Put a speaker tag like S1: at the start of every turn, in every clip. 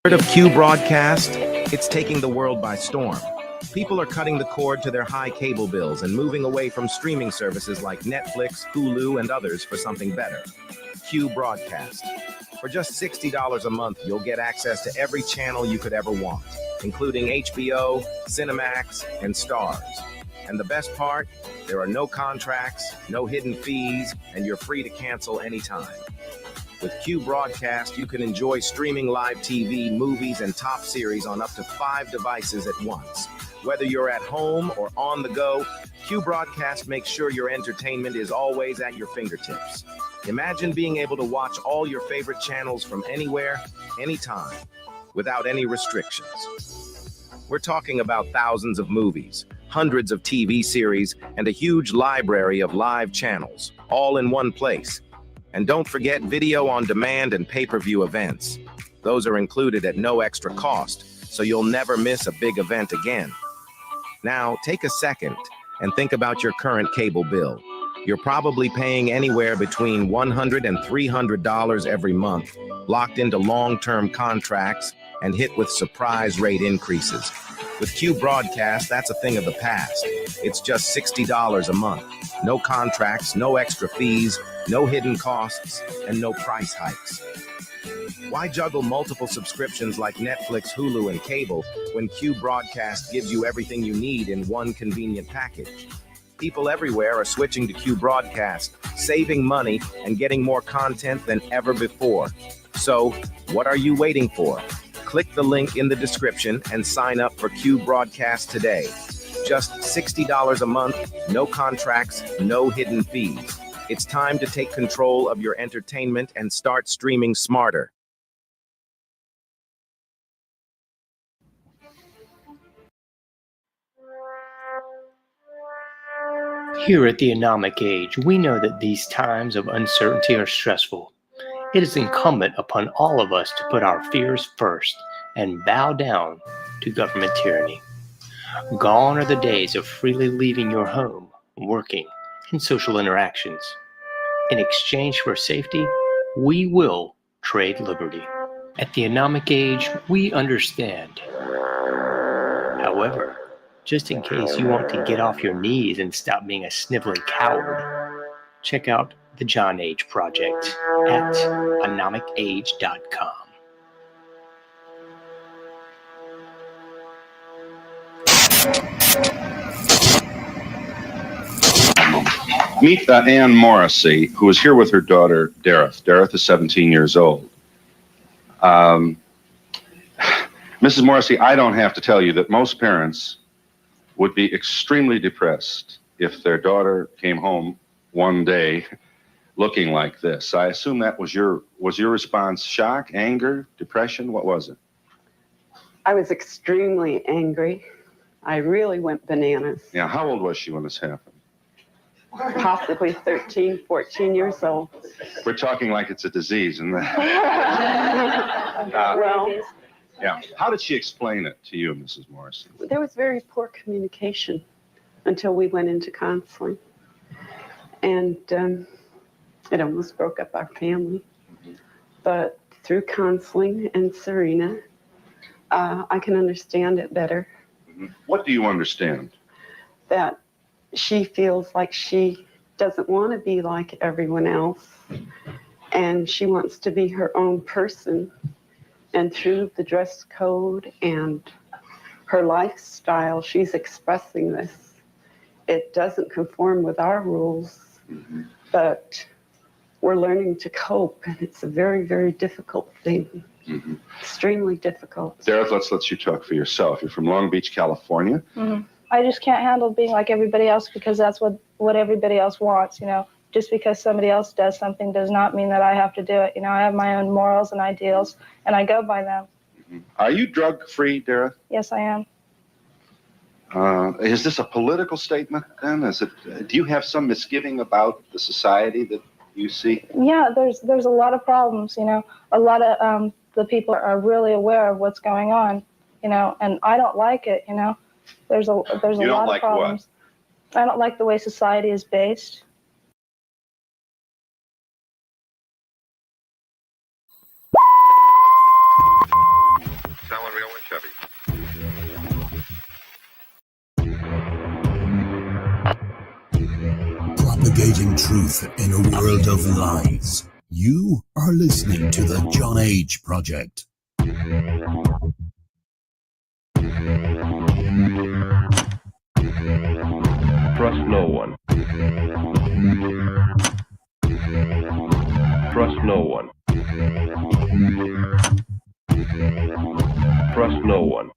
S1: Heard of Q broadcast? It's taking the world by storm. People are cutting the cord to their high cable bills and moving away from streaming services like Netflix, Hulu, and others for something better. Q broadcast. For just $60 a month, you'll get access to every channel you could ever want, including HBO, Cinemax, and Starz. And the best part, there are no contracts, no hidden fees, and you're free to cancel anytime. With Q Broadcast, you can enjoy streaming live TV, movies, and top series on up to 5 devices at once. Whether you're at home or on the go, Q Broadcast makes sure your entertainment is always at your fingertips. Imagine being able to watch all your favorite channels from anywhere, anytime, without any restrictions. We're talking about thousands of movies, hundreds of TV series, and a huge library of live channels, all in one place. And don't forget video on demand and pay-per-view events. Those are included at no extra cost, so you'll never miss a big event again. Now, take a second and think about your current cable bill. You're probably paying anywhere between $100 and $300 every month, locked into long-term contracts and hit with surprise rate increases. With Q Broadcast, that's a thing of the past. It's just $60 a month. No contracts, no extra fees, no hidden costs, and no price hikes. Why juggle multiple subscriptions like Netflix, Hulu, and cable when Q Broadcast gives you everything you need in one convenient package? People everywhere are switching to Q Broadcast, saving money and getting more content than ever before. So, what are you waiting for? Click the link in the description and sign up for Q Broadcast today. Just $60 a month, no contracts, no hidden fees. It's time to take control of your entertainment and start streaming smarter.
S2: Here at the Anomic Age, we know that these times of uncertainty are stressful. It is incumbent upon all of us to put our fears first and bow down to government tyranny. Gone are the days of freely leaving your home, working, and social interactions. In exchange for safety, we will trade liberty. At the Anomic Age, we understand. However, just in case you want to get off your knees and stop being a sniveling coward, check out the John Age Project at anomicage.com.
S3: Meet Ann Morrissey, who is here with her daughter, Dareth. Dareth is 17 years old. Mrs. Morrissey, I don't have to tell you that most parents would be extremely depressed if their daughter came home one day looking like this. I assume that was your response shock, anger, depression? What was it?
S4: I was extremely angry. I really went bananas.
S3: Yeah, how old was she when this happened?
S4: Possibly 13, 14 years old.
S3: We're talking like it's a disease, isn't that?
S4: Well,
S3: Yeah. How did she explain it to you, Mrs. Morrissey?
S4: there was very poor communication until we went into counseling. And it almost broke up our family. But through counseling and Serena, I can understand it better.
S3: What do you understand?
S4: That she feels like she doesn't want to be like everyone else. And she wants to be her own person. And through the dress code and her lifestyle, she's expressing this. It doesn't conform with our rules, but we're learning to cope, and it's a very, very difficult thing. Extremely difficult.
S3: Dareth, let's let you talk for yourself. You're from Long Beach, California.
S5: I just can't handle being like everybody else because that's what everybody else wants, you know. Just because somebody else does something does not mean that I have to do it. You know, I have my own morals and ideals, and I go by them.
S3: Are you drug-free, Dareth?
S5: Yes, I am.
S3: Is this a political statement then? Do you have some misgiving about the society that you see?
S5: Yeah, there's a lot of problems, you know. A lot of the people are really aware of what's going on, you know, and I don't like it, you know. There's a lot of problems.
S3: What?
S5: I don't like the way society is based.
S6: finding truth in a world of lies. You are listening to the John H. Project.
S7: Trust no one. Trust no one. Trust no one.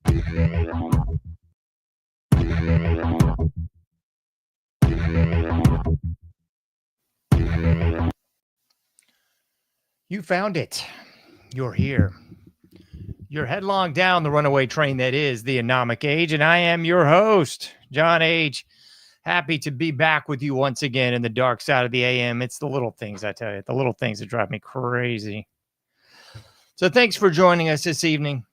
S8: You found it. You're here. You're headlong down the runaway train that is the Anomic Age, and I am your host, John H. Happy to be back with you once again in the dark side of the AM. It's the little things, I tell you, the little things that drive me crazy. So thanks for joining us this evening.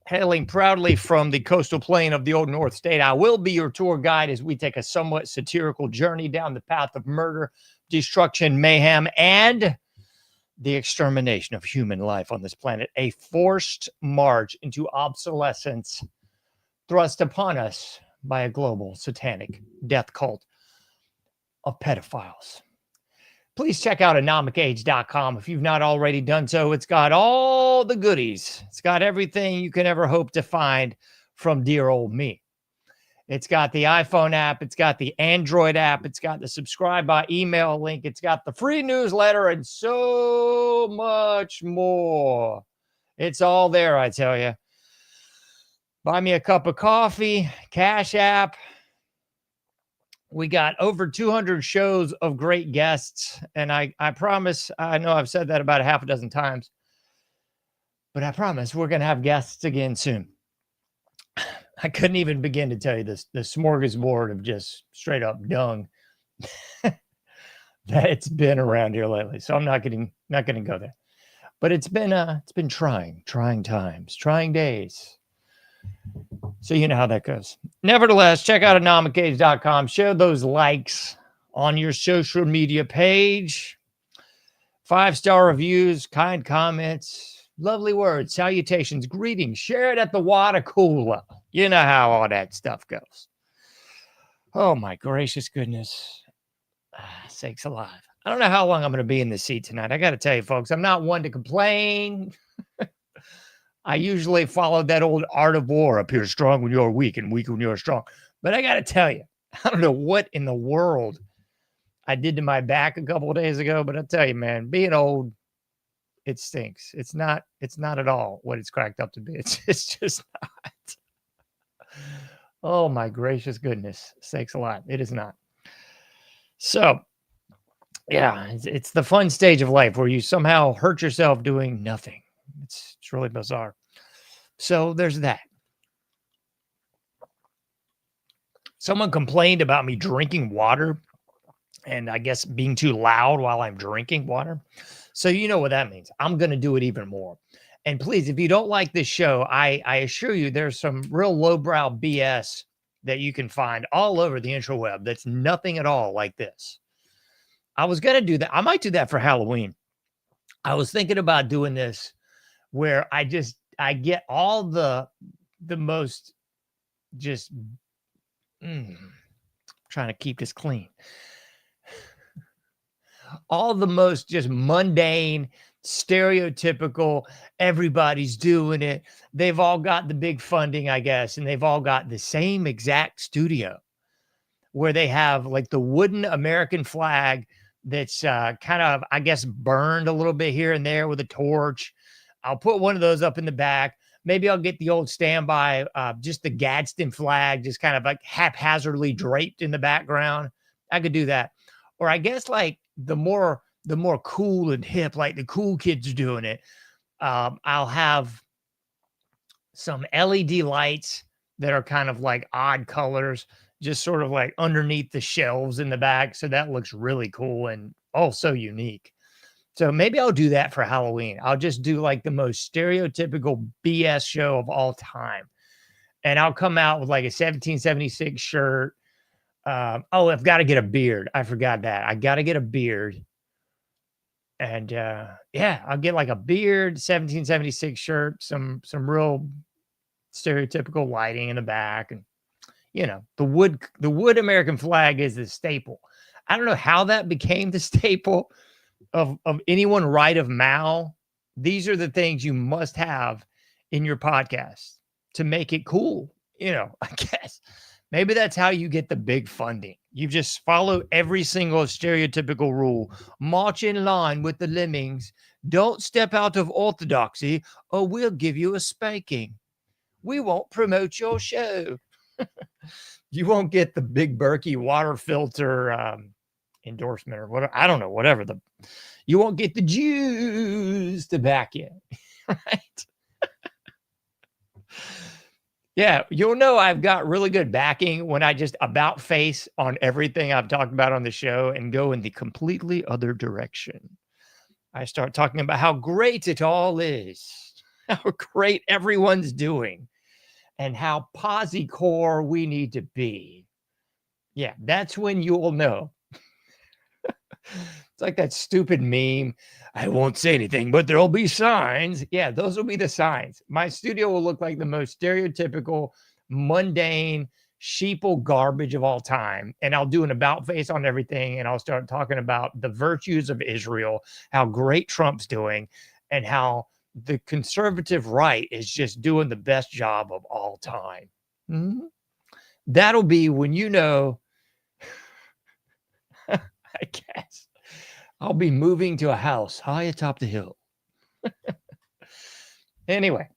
S8: Hailing proudly from the coastal plain of the Old North State, I will be your tour guide as we take a somewhat satirical journey down the path of murder, destruction, mayhem, and the extermination of human life on this planet, a forced march into obsolescence thrust upon us by a global satanic death cult of pedophiles. Please check out anomicage.com if you've not already done so. It's got all the goodies. It's got everything you can ever hope to find from dear old me. It's got the iPhone app. It's got the Android app. It's got the subscribe by email link. It's got the free newsletter and so much more. It's all there, I tell you. Buy me a cup of coffee, Cash App. We got over 200 shows of great guests. And I promise, I know I've said that about a half a dozen times, but I promise we're going to have guests again soon. I couldn't even begin to tell you this, the smorgasbord of just straight up dung that it's been around here lately. So I'm not going to go there. But it's been trying times, trying days. So you know how that goes. Nevertheless, check out anomicage.com. Share those likes on your social media page. 5-star reviews, kind comments, lovely words, salutations, greetings. Share it at the water cooler. You know how all that stuff goes. Oh, my gracious goodness. Sakes alive. I don't know how long I'm going to be in this seat tonight. I got to tell you, folks, I'm not one to complain. I usually follow that old art of war: appear strong when you're weak and weak when you're strong. But I got to tell you, I don't know what in the world I did to my back a couple of days ago, but I'll tell you, man, being old, it stinks. It's not at all what it's cracked up to be. It's just not. Oh, my gracious goodness. Sakes alive. It is not. So, yeah, it's the fun stage of life where you somehow hurt yourself doing nothing. It's really bizarre. So there's that. Someone complained about me drinking water and I guess being too loud while I'm drinking water. So you know what that means. I'm going to do it even more. And please, if you don't like this show, I assure you there's some real lowbrow BS that you can find all over the interweb that's nothing at all like this. I was going to do that. I might do that for Halloween. I was thinking about doing this where I get all the most just trying to keep this clean. All the most just mundane, stereotypical, everybody's doing it. They've all got the big funding, I guess, and they've all got the same exact studio where they have like the wooden American flag that's kind of, I guess, burned a little bit here and there with a torch. I'll put one of those up in the back. Maybe I'll get the old standby, just the Gadsden flag, just kind of like haphazardly draped in the background. I could do that. Or I guess like the more cool and hip, like the cool kids doing it, I'll have some LED lights that are kind of like odd colors, just sort of like underneath the shelves in the back. So that looks really cool and also unique. So maybe I'll do that for Halloween. I'll just do like the most stereotypical BS show of all time. And I'll come out with like a 1776 shirt. I've got to get a beard. I forgot that. I got to get a beard. And I'll get like a beard, 1776 shirt, some real stereotypical lighting in the back. And, you know, the wood American flag is the staple. I don't know how that became the staple of anyone right of Mao. These are the things you must have in your podcast to make it cool. I guess maybe that's how you get the big funding. You just follow every single stereotypical rule, march in line with the lemmings, don't step out of orthodoxy, or we'll give you a spanking. We won't promote your show. You won't get the big Berkey water filter endorsement or whatever. I don't know, whatever. You won't get the Jews to back you, right? Yeah, you'll know I've got really good backing when I just about face on everything I've talked about on the show and go in the completely other direction. I start talking about how great it all is, how great everyone's doing, and how posi-core we need to be. Yeah, that's when you'll know. It's like that stupid meme. I won't say anything, but there'll be signs. Yeah, those will be the signs. My studio will look like the most stereotypical, mundane, sheeple garbage of all time. And I'll do an about face on everything. And I'll start talking about the virtues of Israel, how great Trump's doing, and how the conservative right is just doing the best job of all time. Mm-hmm. That'll be when you know, I guess, I'll be moving to a house high atop the hill. Anyway,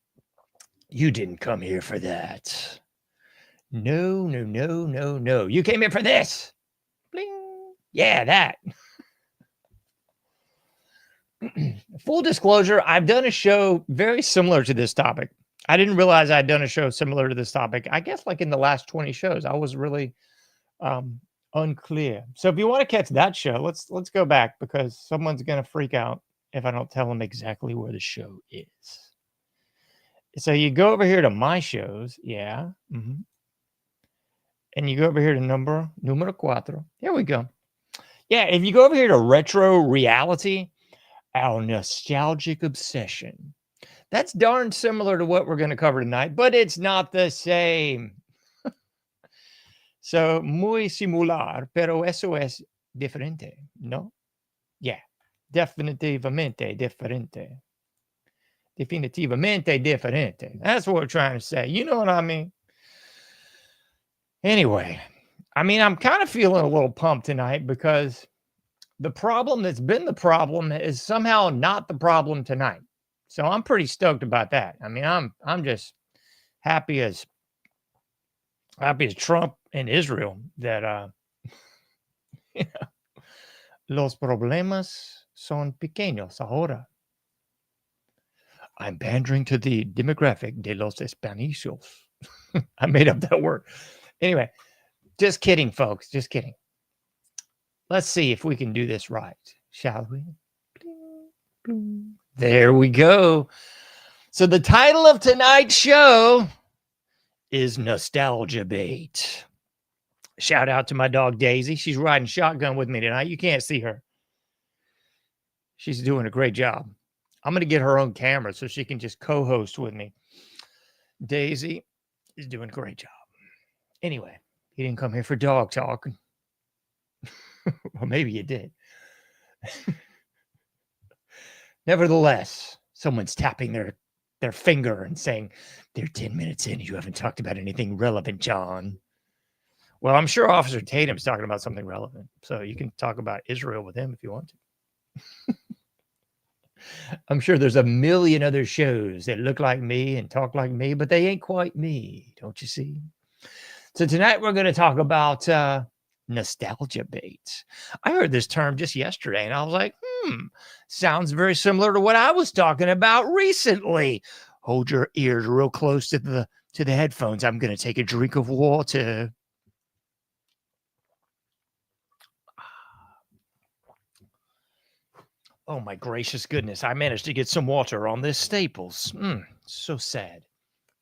S8: you didn't come here for that. No, no, no, no, no. You came here for this. Bling. Yeah, that. Full disclosure, I've done a show very similar to this topic. I didn't realize I'd done a show similar to this topic. I guess like in the last 20 shows, I was really unclear. So if you want to catch that show, let's go back because someone's going to freak out if I don't tell them exactly where the show is. So you go over here to my shows. Yeah. Mm-hmm. And you go over here to numero 4. Here we go. Yeah. If you go over here to retro reality, our nostalgic obsession, that's darn similar to what we're going to cover tonight, but it's not the same. So, muy similar, pero eso es diferente, ¿no? Yeah, definitivamente diferente. Definitivamente diferente. That's what we're trying to say. You know what I mean? Anyway, I'm kind of feeling a little pumped tonight because the problem that's been the problem is somehow not the problem tonight. So I'm pretty stoked about that. I'm just happy as Trump and Israel that los problemas son pequeños ahora. I'm pandering to the demographic de los Españoles. I made up that word. Anyway, just kidding, folks. Just kidding. Let's see if we can do this right, shall we? There we go. So the title of tonight's show is Nostalgia Bait. Shout out to my dog Daisy. She's riding shotgun with me tonight. You can't see her. She's doing a great job. I'm going to get her own camera so she can just co-host with me. Daisy is doing a great job. Anyway, he didn't come here for dog talk. Or maybe you did. Nevertheless, someone's tapping their finger and saying, they're 10 minutes in. You haven't talked about anything relevant, John. Well, I'm sure Officer Tatum's talking about something relevant. So you can talk about Israel with him if you want to. I'm sure there's a million other shows that look like me and talk like me, but they ain't quite me. Don't you see? So tonight we're going to talk about nostalgia bait. I heard this term just yesterday and I was like, sounds very similar to what I was talking about recently. Hold your ears real close to the headphones. I'm going to take a drink of water. Oh my gracious goodness. I managed to get some water on this Staples. So sad.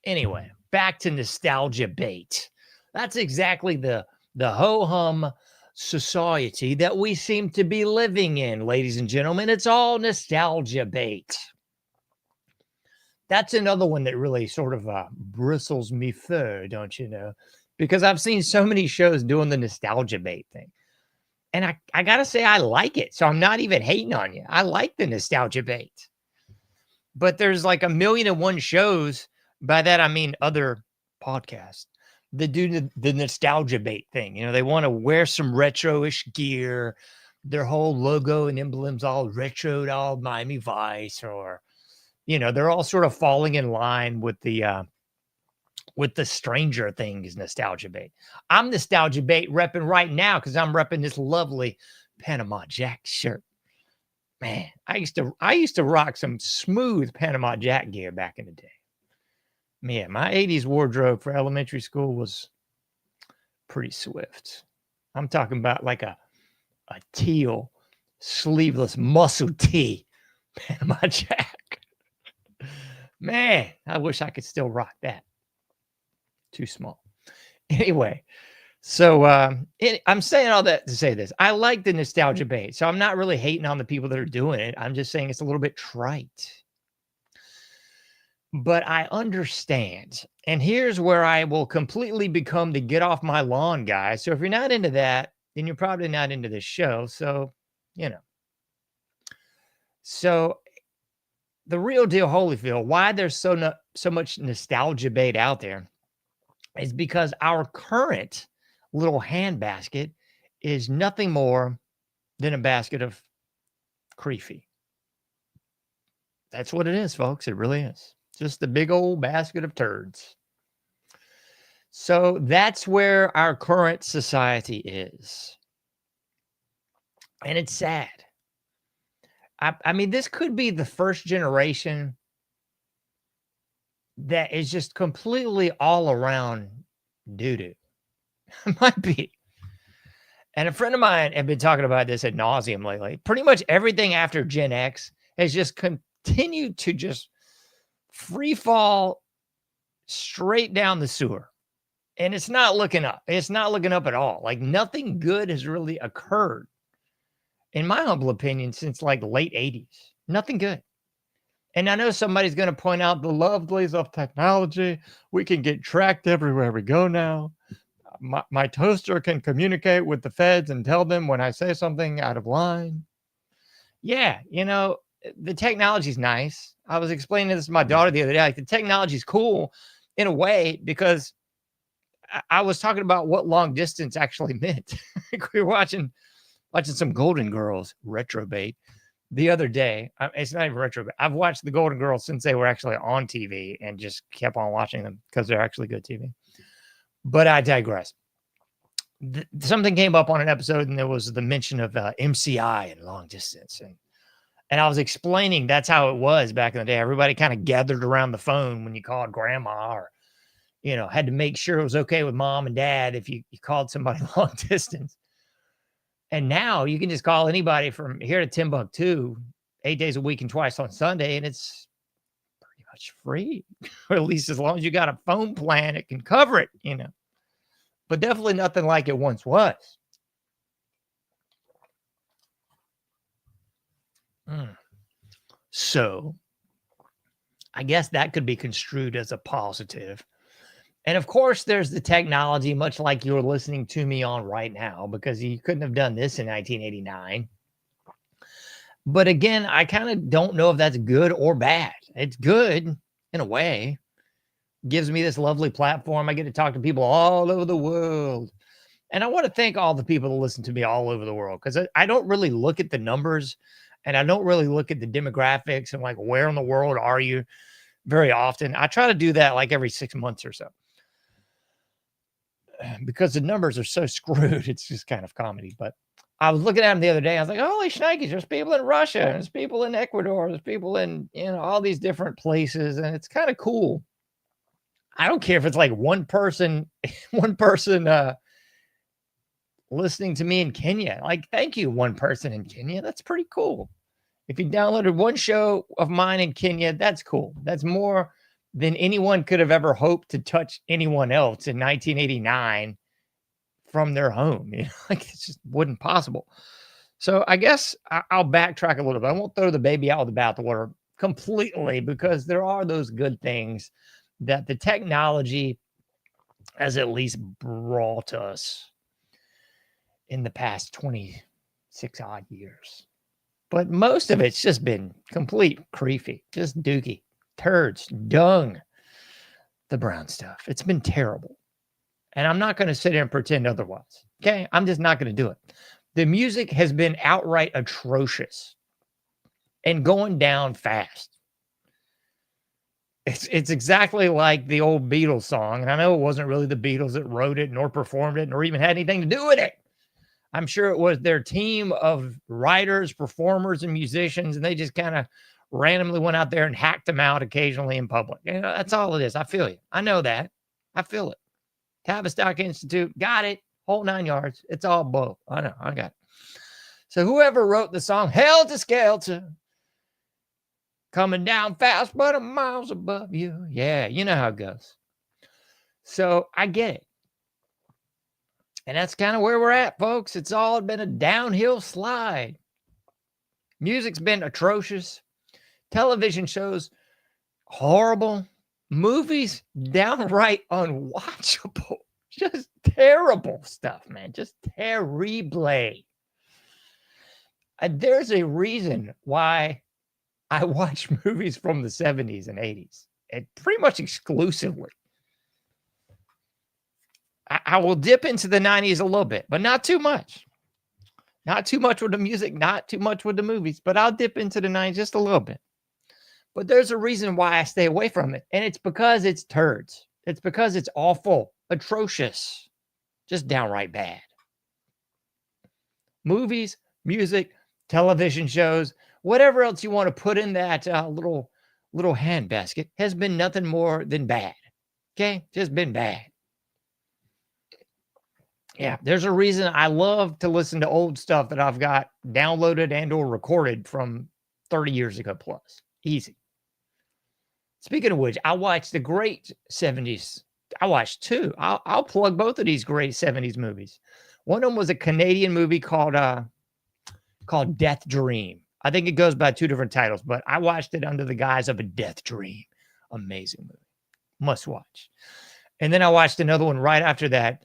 S8: Anyway, back to nostalgia bait. That's exactly the ho-hum society that we seem to be living in, ladies and gentlemen. It's all nostalgia bait. That's another one that really sort of bristles me fur, don't you know? Because I've seen so many shows doing the nostalgia bait thing. And I got to say, I like it. So I'm not even hating on you. I like the nostalgia bait. But there's like 1,000,001 shows. By that, I mean other podcasts that do the nostalgia bait thing. They want to wear some retro-ish gear. Their whole logo and emblems all retro, all Miami Vice, or, they're all sort of falling in line with the Stranger Things nostalgia bait. I'm nostalgia bait repping right now because I'm repping this lovely Panama Jack shirt. Man, I used to rock some smooth Panama Jack gear back in the day. Man, my 80s wardrobe for elementary school was pretty swift. I'm talking about like a teal sleeveless muscle tee Panama Jack. Man, I wish I could still rock that. Too small. Anyway, so I'm saying all that to say this. I like the nostalgia bait, so I'm not really hating on the people that are doing it. I'm just saying it's a little bit trite. But I understand. And here's where I will completely become the get off my lawn guy. So if you're not into that, then you're probably not into this show. So, So the real deal, Holyfield, why there's so much nostalgia bait out there is because our current little handbasket is nothing more than a basket of creefy. That's what it is, folks. It really is. Just a big old basket of turds. So that's where our current society is. And it's sad. I mean, this could be the first generation that is just completely all around doo-doo. It might be. And a friend of mine had been talking about this ad nauseum lately. Pretty much everything after Gen X has just continued to just free fall straight down the sewer. And it's not looking up. It's not looking up at all. Like nothing good has really occurred, in my humble opinion, since like the late 80s. Nothing good. And I know somebody's going to point out the lovelies of technology. We can get tracked everywhere we go now. My toaster can communicate with the feds and tell them when I say something out of line. Yeah, the technology's nice. I was explaining this to my daughter the other day. Like the technology's cool in a way because I was talking about what long distance actually meant. We were watching some Golden Girls retrobait the other day. It's not even retrobait. I've watched the Golden Girls since they were actually on TV and just kept on watching them because they're actually good TV. But I digress. Something came up on an episode and there was the mention of MCI and long distance. And I was explaining that's how it was back in the day. Everybody kind of gathered around the phone when you called grandma or, had to make sure it was okay with mom and dad if you called somebody long distance. And now you can just call anybody from here to Timbuktu 8 days a week and twice on Sunday, and it's pretty much free. Or at least as long as you got a phone plan, it can cover it, But definitely nothing like it once was. So I guess that could be construed as a positive. And of course, there's the technology, much like you're listening to me on right now, because you couldn't have done this in 1989. But again, I kind of don't know if that's good or bad. It's good in a way. Gives me this lovely platform. I get to talk to people all over the world. And I want to thank all the people that listen to me all over the world, because I don't really look at the numbers and I don't really look at the demographics and like where in the world are you very often. I try to do that like every 6 months or so, because the numbers are so screwed. It's just kind of comedy. But I was looking at them the other day. I was like, holy shnikes, there's people in Russia, there's people in Ecuador, there's people in, all these different places. And it's kind of cool. I don't care if it's like one person listening to me in Kenya. Like, thank you, one person in Kenya. That's pretty cool. If you downloaded one show of mine in Kenya, that's cool. That's more than anyone could have ever hoped to touch anyone else in 1989 from their home. Like it just wasn't possible. So I guess I'll backtrack a little bit. I won't throw the baby out with the bathwater completely, because there are those good things that the technology has at least brought us. in the past 26 odd years. But most of it's just been complete creepy, just dookie, turds, dung, the brown stuff. It's been terrible. And I'm not going to sit here and pretend otherwise. Okay. I'm just not going to do it. The music has been outright atrocious and going down fast. It's exactly like the old Beatles song. And I know it wasn't really the Beatles that wrote it, nor performed it, nor even had anything to do with it. I'm sure it was their team of writers, performers, and musicians, and they just kind of randomly went out there and hacked them out occasionally in public. You know, that's all it is. I feel you. I know that. I feel it. Tavistock Institute, got it. Whole 9 yards. It's all bull. I know. I got it. So whoever wrote the song, Helter Skelter, coming down fast, but I'm miles above you. Yeah, you know how it goes. So I get it. And that's kind of where we're at, folks. It's all been a downhill slide. Music's been atrocious. Television shows, horrible. Movies, downright unwatchable. Just terrible stuff, man. Just terrible. There's a reason why I watch movies from the 70s and 80s, and pretty much exclusively. I will dip into the 90s a little bit, but not too much. Not too much with the music, not too much with the movies, but I'll dip into the 90s just a little bit. But there's a reason why I stay away from it, and it's because it's turds. It's because it's awful, atrocious, just downright bad. Movies, music, television shows, whatever else you want to put in that little handbasket has been nothing more than bad. Okay? Just been bad. Yeah, there's a reason I love to listen to old stuff that I've got downloaded and or recorded from 30 years ago plus. Easy. Speaking of which, I watched the great 70s. I watched two. I'll plug both of these great 70s movies. One of them was a Canadian movie called Death Dream. I think it goes by two different titles, but I watched it under the guise of A Death Dream. Amazing movie. Must watch. And then I watched another one right after that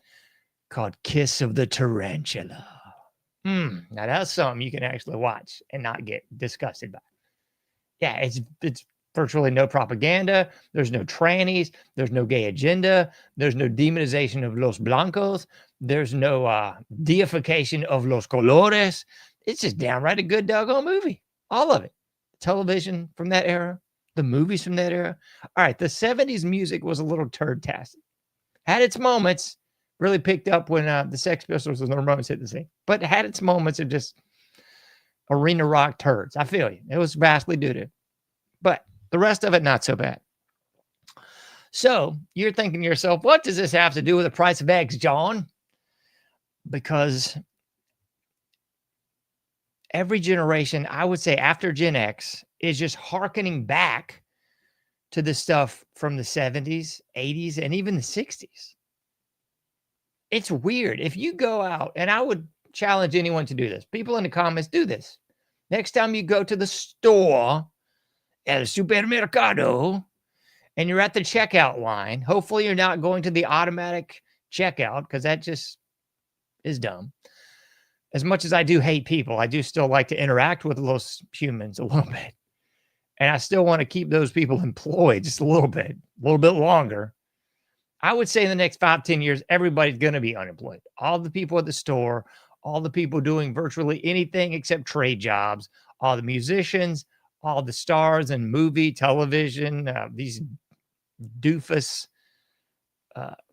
S8: called Kiss of the Tarantula. Now that's something you can actually watch and not get disgusted by. Yeah, it's virtually no propaganda. There's no trannies. There's no gay agenda. There's no demonization of los blancos. There's no deification of los colores. It's just downright a good doggone movie. All of it. Television from that era. The movies from that era. All right, the 70s music was a little turd-tastic. Had its moments. Really picked up when the Sex Pistols and the Ramones hit the scene. But had its moments of just arena rock turds. I feel you. It was vastly due to. But the rest of it, not so bad. So you're thinking to yourself, what does this have to do with the price of eggs, John? Because every generation, I would say after Gen X, is just hearkening back to the stuff from the 70s, 80s, and even the 60s. It's weird. If you go out, and I would challenge anyone to do this. People in the comments, do this. Next time you go to the store, at a supermercado, and you're at the checkout line, hopefully you're not going to the automatic checkout, because that just is dumb. As much as I do hate people, I do still like to interact with those humans a little bit. And I still want to keep those people employed just a little bit longer. I would say in the next 5-10 years, everybody's going to be unemployed. All the people at the store, all the people doing virtually anything except trade jobs, all the musicians, all the stars in movie, television, these doofus,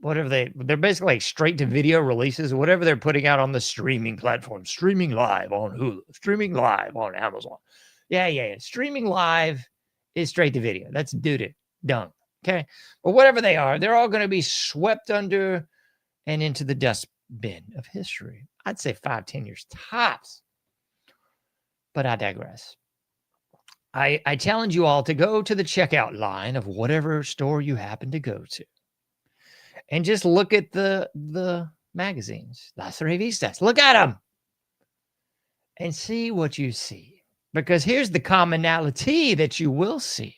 S8: whatever they're basically like straight to video releases, whatever they're putting out on the streaming platform, streaming live on Hulu, streaming live on Amazon. Yeah. Streaming live is straight to video. That's doo-doo, dumb. Okay. But whatever they are, they're all going to be swept under and into the dustbin of history. I'd say 5-10 years tops. But I digress. I challenge you all to go to the checkout line of whatever store you happen to go to. And just look at the magazines, las revistas. Look at them. And see what you see. Because here's the commonality that you will see.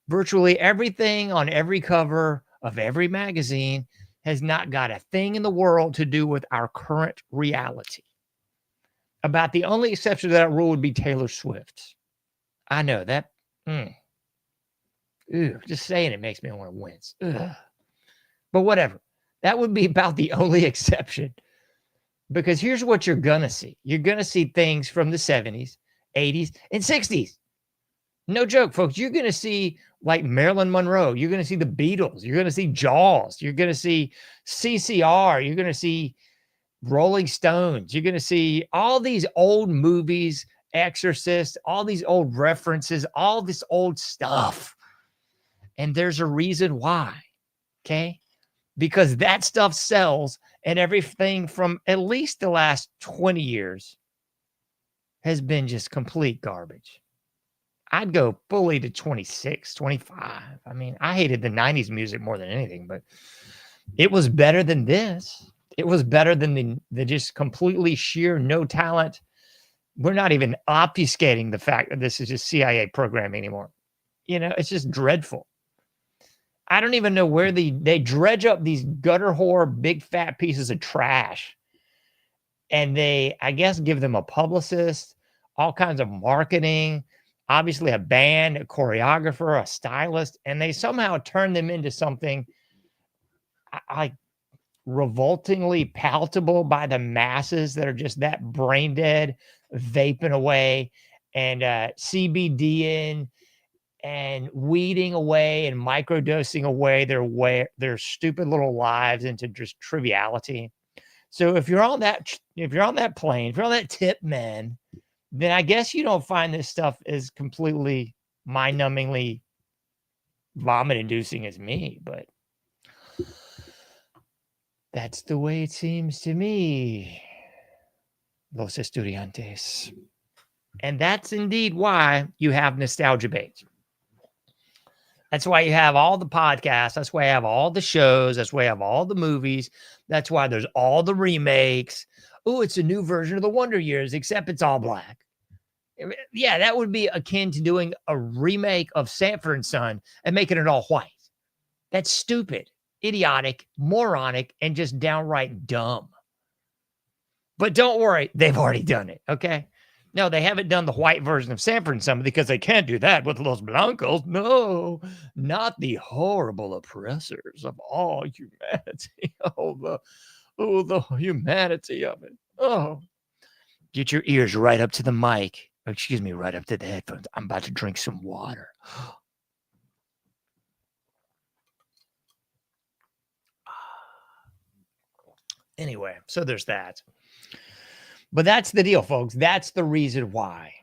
S8: Virtually everything on every cover of every magazine has not got a thing in the world to do with our current reality. About the only exception to that rule would be Taylor Swift. I know that. Just saying it makes me want to wince. But whatever. That would be about the only exception. Because here's what you're going to see. You're going to see things from the 70s, 80s, and 60s. No joke, folks. You're going to see like Marilyn Monroe. You're going to see the Beatles. You're going to see Jaws. You're going to see CCR. You're going to see Rolling Stones. You're going to see all these old movies, Exorcist, all these old references, all this old stuff. And there's a reason why, okay? Because that stuff sells, and everything from at least the last 20 years has been just complete garbage. I'd go fully to 26, 25. I mean, I hated the 90s music more than anything, but it was better than this. It was better than the just completely sheer no talent. We're not even obfuscating the fact that this is just CIA programming anymore. You know, it's just dreadful. I don't even know where they dredge up these gutter whore, big fat pieces of trash. And they, I guess, give them a publicist, all kinds of marketing, obviously a band, a choreographer, a stylist, and they somehow turn them into something like revoltingly palatable by the masses that are just that brain dead, vaping away and CBDing and weeding away and microdosing away their stupid little lives into just triviality. So if you're on that plane, if you're on that tip, man, then I guess you don't find this stuff as completely mind-numbingly vomit-inducing as me, but that's the way it seems to me, los estudiantes. And that's indeed why you have nostalgia bait. That's why you have all the podcasts. That's why you have all the shows. That's why you have all the movies. That's why there's all the remakes. Oh, it's a new version of the Wonder Years, except it's all black. Yeah, that would be akin to doing a remake of Sanford and Son and making it all white. That's stupid, idiotic, moronic, and just downright dumb. But don't worry, they've already done it, okay? No, they haven't done the white version of Sanford and Son because they can't do that with Los Blancos. No, not the horrible oppressors of all humanity. Oh, the humanity of it. Oh, get your ears right up to the mic. Excuse me, right up to the headphones. I'm about to drink some water. Anyway, so there's that. But that's the deal, folks. That's the reason why.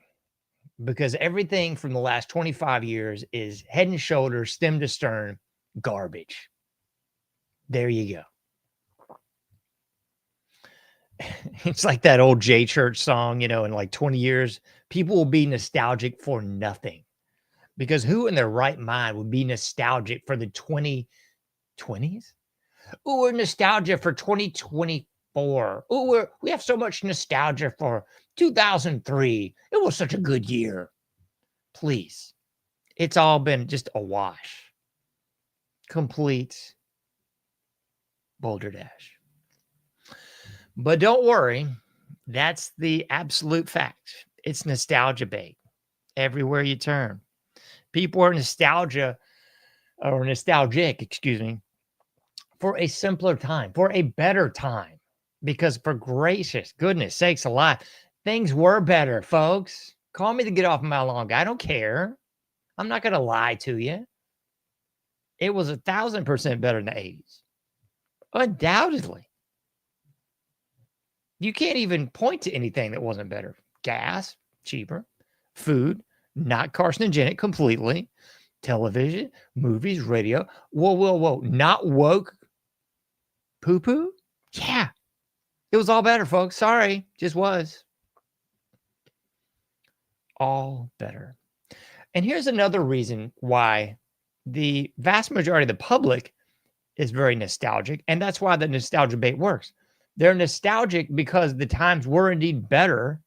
S8: Because everything from the last 25 years is head and shoulders, stem to stern, garbage. There you go. It's like that old J Church song, you know, in like 20 years, people will be nostalgic for nothing. Because who in their right mind would be nostalgic for the 2020s? Oh, we're nostalgia for 2024. Oh, we have so much nostalgia for 2003. It was such a good year. Please. It's all been just a wash. Complete boulder dash. But don't worry. That's the absolute fact. It's nostalgia bait everywhere you turn. People are nostalgic, excuse me, for a simpler time, for a better time. Because for gracious goodness sakes alive, things were better, folks. Call me to get off my lawn. I don't care. I'm not going to lie to you. It was 1,000% better in the 80s. Undoubtedly. You can't even point to anything that wasn't better. Gas, cheaper. Food, not carcinogenic completely. Television, movies, radio. Whoa. Not woke poo-poo? Yeah. It was all better, folks. Sorry. Just was. All better. And here's another reason why the vast majority of the public is very nostalgic. And that's why the nostalgia bait works. They're nostalgic because the times were indeed better.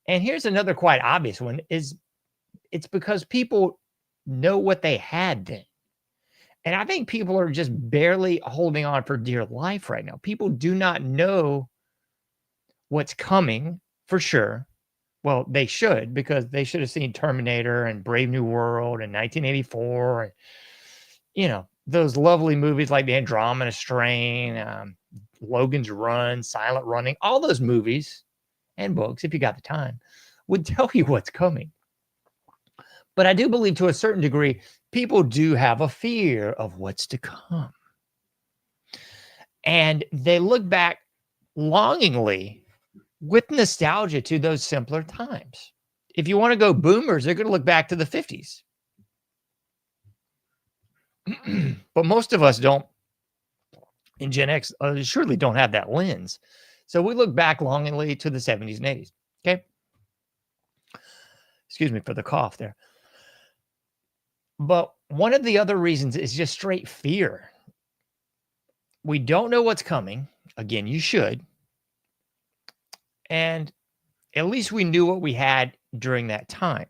S8: And here's another quite obvious one is it's because people know what they had then. And I think people are just barely holding on for dear life right now. People do not know what's coming for sure. Well, they should, because they should have seen Terminator and Brave New World and 1984 and, you know, those lovely movies like The Andromeda Strain, Logan's Run, Silent Running, all those movies and books, if you got the time, would tell you what's coming. But I do believe to a certain degree, people do have a fear of what's to come. And they look back longingly with nostalgia to those simpler times. If you want to go boomers, they're going to look back to the 50s. But most of us don't, in Gen X, surely don't have that lens. So we look back longingly to the 70s and 80s. Okay. Excuse me for the cough there. But one of the other reasons is just straight fear. We don't know what's coming. Again, you should. And at least we knew what we had during that time.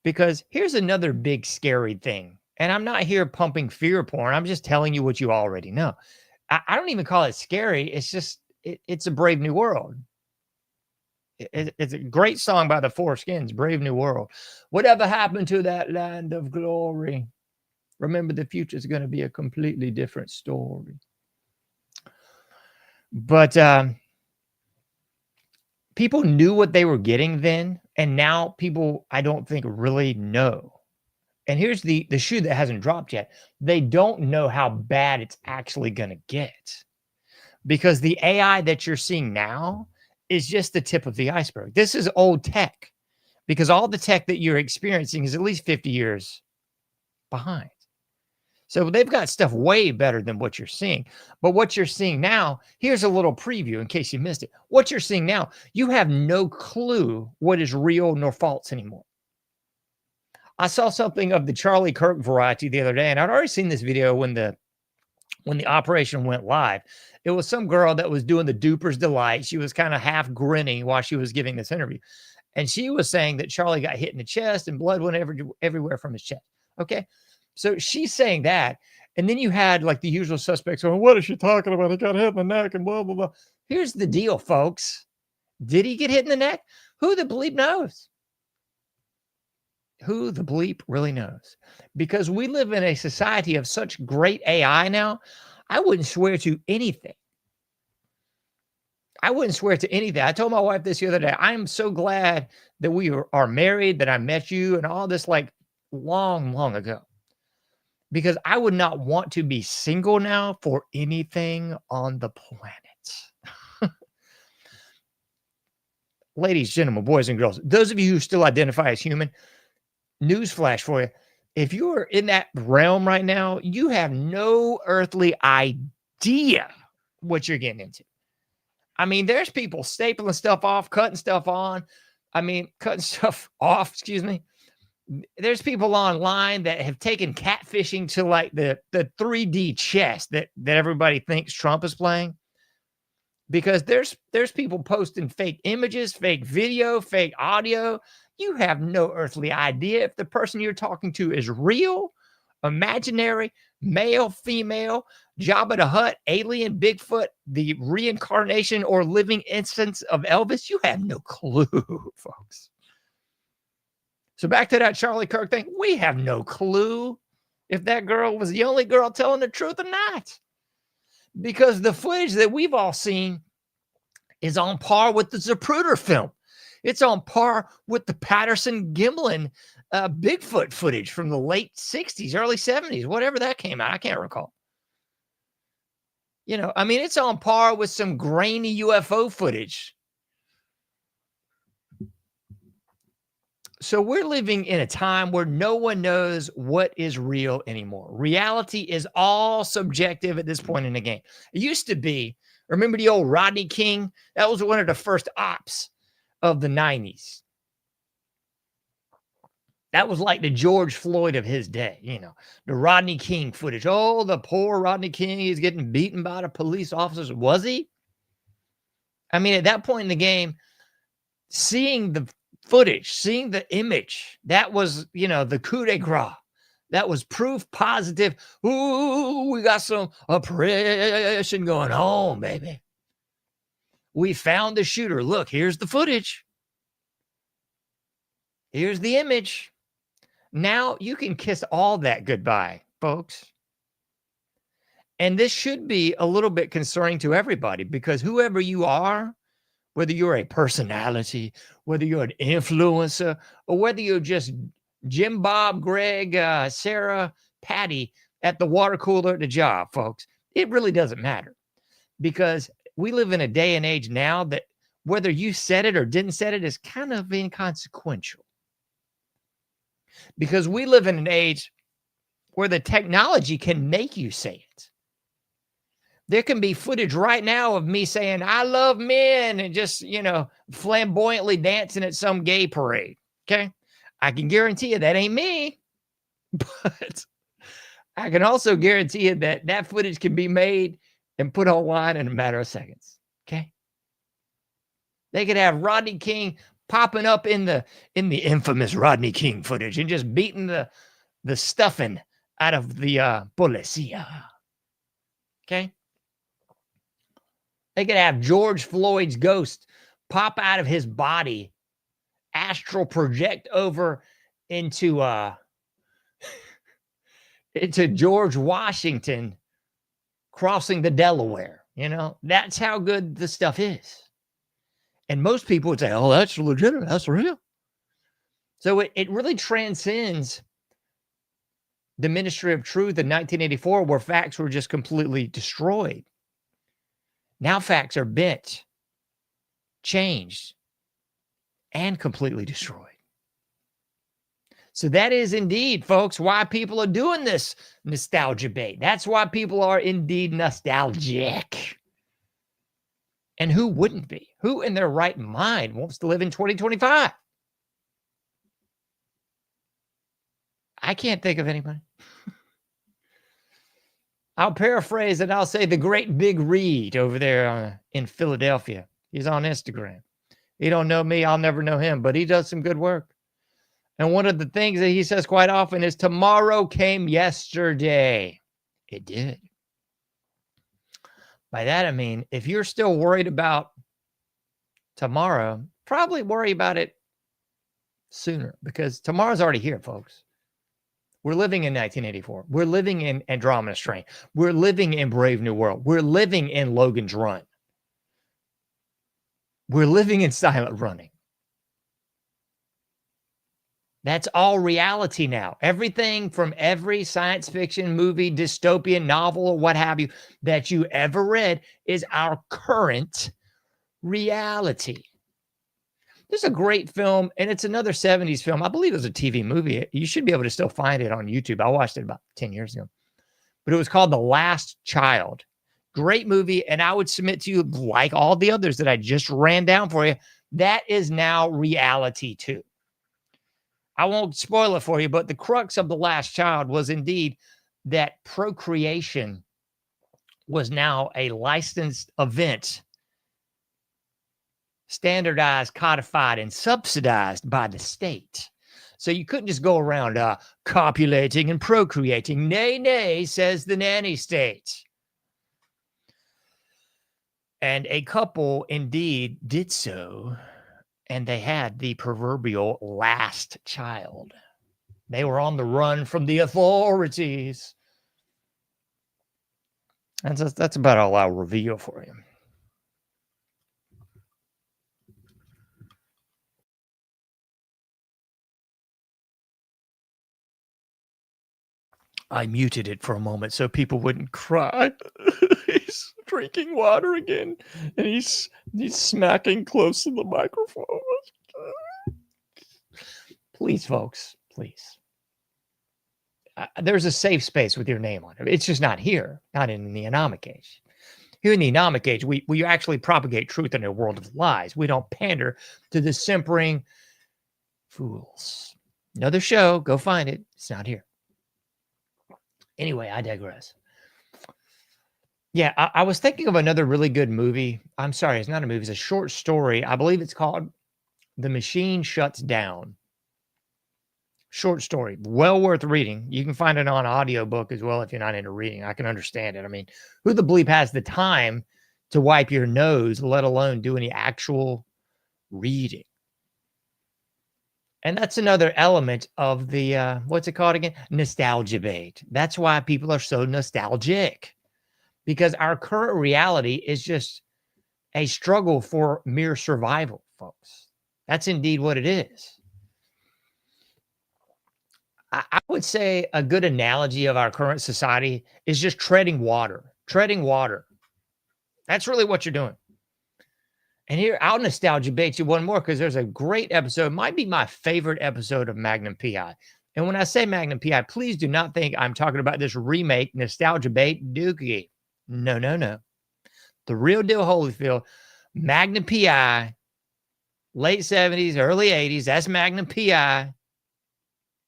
S8: Because here's another big scary thing. And I'm not here pumping fear porn. I'm just telling you what you already know. I don't even call it scary. It's just, it's a Brave New World. It's a great song by the Four Skins, Brave New World. Whatever happened to that land of glory? Remember, the future is going to be a completely different story. But people knew what they were getting then, and now people, I don't think, really know. And here's the shoe that hasn't dropped yet. They don't know how bad it's actually going to get, because the AI that you're seeing now is just the tip of the iceberg. This is old tech, because all the tech that you're experiencing is at least 50 years behind. So they've got stuff way better than what you're seeing. But what you're seeing now, here's a little preview in case you missed it. What you're seeing now, you have no clue what is real nor false anymore. I saw something of the Charlie Kirk variety the other day, and I'd already seen this video when the operation went live. It was some girl that was doing the Duper's Delight. She was kind of half grinning while she was giving this interview. And she was saying that Charlie got hit in the chest and blood went everywhere from his chest. Okay. So she's saying that. And then you had like the usual suspects going, what is she talking about? He got hit in the neck and blah, blah, blah. Here's the deal, folks. Did he get hit in the neck? Who the bleep knows? Who the bleep really knows? Because we live in a society of such great AI now. I wouldn't swear to anything. I wouldn't swear to anything. I told my wife this the other day. I am so glad that we are married, that I met you and all this like long, long ago. Because I would not want to be single now for anything on the planet. Ladies, gentlemen, boys and girls, those of you who still identify as human, newsflash for you. If you are in that realm right now, you have no earthly idea what you're getting into. I mean, there's people stapling stuff off, cutting stuff on. I mean, cutting stuff off, excuse me. There's people online that have taken catfishing to like the 3D chess that everybody thinks Trump is playing. Because there's people posting fake images, fake video, fake audio. You have no earthly idea if the person you're talking to is real, imaginary, male, female, Jabba the Hutt, alien, Bigfoot, the reincarnation or living instance of Elvis. You have no clue, folks. So back to that Charlie Kirk thing. We have no clue if that girl was the only girl telling the truth or not. Because the footage that we've all seen is on par with the Zapruder film. It's on par with the Patterson-Gimlin Bigfoot footage from the late 60s, early 70s, whatever that came out. I can't recall. You know, I mean, it's on par with some grainy UFO footage. So we're living in a time where no one knows what is real anymore. Reality is all subjective at this point in the game. It used to be, remember the old Rodney King? That was one of the first ops of the 90s. That was like the George Floyd of his day, you know, the Rodney King footage. Oh, the poor Rodney King, he's getting beaten by the police officers. Was he? I mean, at that point in the game, seeing the footage, seeing the image, that was, you know, the coup de grace. that was proof positive. Ooh, we got some oppression going on, baby. We found the shooter. Look, here's the footage. Here's the image. Now you can kiss all that goodbye, folks. And this should be a little bit concerning to everybody, because whoever you are, whether you're a personality, whether you're an influencer, or whether you're just Jim, Bob, Greg, Sarah, Patty at the water cooler at the job, folks, it really doesn't matter, because we live in a day and age now that whether you said it or didn't said it is kind of inconsequential, because we live in an age where the technology can make you say it. There can be footage right now of me saying, I love men, and just, flamboyantly dancing at some gay parade. Okay. I can guarantee you that ain't me, but I can also guarantee you that that footage can be made and put online in a matter of seconds. Okay. They could have Rodney King popping up in the infamous Rodney King footage and just beating the stuffing out of the policia. Okay. They could have George Floyd's ghost pop out of his body, astral project over into George Washington crossing the Delaware. That's how good the stuff is. And most people would say, oh, that's legitimate. That's real. So it really transcends the Ministry of Truth in 1984, where facts were just completely destroyed. Now facts are bent, changed, and completely destroyed. So that is indeed, folks, why people are doing this nostalgia bait. That's why people are indeed nostalgic. And who wouldn't be? Who in their right mind wants to live in 2025? I can't think of anybody. I'll paraphrase and I'll say the great Big Reed over there in Philadelphia. He's on Instagram. He don't know me. I'll never know him, but he does some good work. And one of the things that he says quite often is, tomorrow came yesterday. It did. By that, I mean, if you're still worried about tomorrow, probably worry about it sooner, because tomorrow's already here, folks. We're living in 1984. We're living in Andromeda Strain. We're living in Brave New World. We're living in Logan's Run. We're living in Silent Running. That's all reality now. Everything from every science fiction movie, dystopian novel, or what have you, that you ever read is our current reality. There's a great film, and it's another 70s film. I believe it was a TV movie. You should be able to still find it on YouTube. I watched it about 10 years ago. But it was called The Last Child. Great movie, and I would submit to you, like all the others that I just ran down for you, that is now reality too. I won't spoil it for you, but the crux of The Last Child was indeed that procreation was now a licensed event, standardized, codified, and subsidized by the state. So you couldn't just go around copulating and procreating. Nay, nay, says the nanny state. And a couple indeed did so, and they had the proverbial last child. They were on the run from the authorities. And that's about all I'll reveal for you. I muted it for a moment so people wouldn't cry. He's drinking water again, and he's smacking close to the microphone. Please, folks, please. There's a safe space with your name on it. It's just not here, not in the anomic age. Here in the anomic age, we actually propagate truth in a world of lies. We don't pander to the simpering fools. Another show, go find it. It's not here. Anyway, I digress. Yeah, I was thinking of another really good movie. I'm sorry, it's not a movie. It's a short story. I believe it's called The Machine Shuts Down. short story, well worth reading. You can find it on audiobook as well if you're not into reading. I can understand it. I mean, who the bleep has the time to wipe your nose, let alone do any actual reading? And that's another element of the, what's it called again? Nostalgia bait. That's why people are so nostalgic, because our current reality is just a struggle for mere survival, folks. That's indeed what it is. I would say a good analogy of our current society is just treading water. Treading water. That's really what you're doing. And here, I'll nostalgia bait you one more, because there's a great episode, might be my favorite episode of Magnum PI. And when I say Magnum PI, please do not think I'm talking about this remake, nostalgia bait dookie. No, no, no. The real deal Holyfield, Magnum PI, late 70s, early 80s. That's Magnum PI.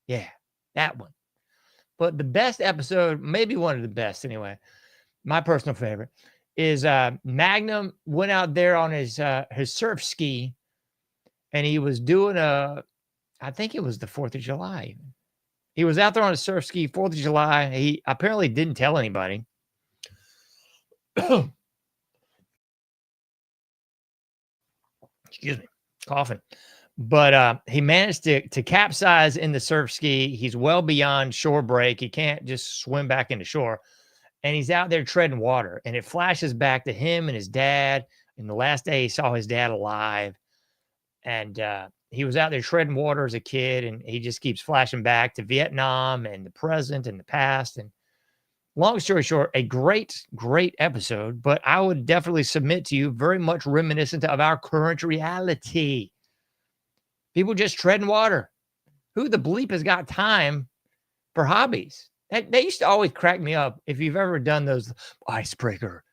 S8: Yeah, that one. But the best episode, maybe one of the best anyway, my personal favorite, is Magnum went out there on his surf ski, and he was doing I think it was the 4th of July. Even. He was out there on a surf ski, 4th of July. He apparently didn't tell anybody. Excuse me, coughing. But he managed to capsize in the surf ski. He's well beyond shore break. He can't just swim back into shore. And he's out there treading water. And it flashes back to him and his dad. And the last day he saw his dad alive. And he was out there treading water as a kid. And he just keeps flashing back to Vietnam and the present and the past. And long story short, a great, great episode. But I would definitely submit to you, very much reminiscent of our current reality. People just treading water. Who the bleep has got time for hobbies? They used to always crack me up. If you've ever done those icebreaker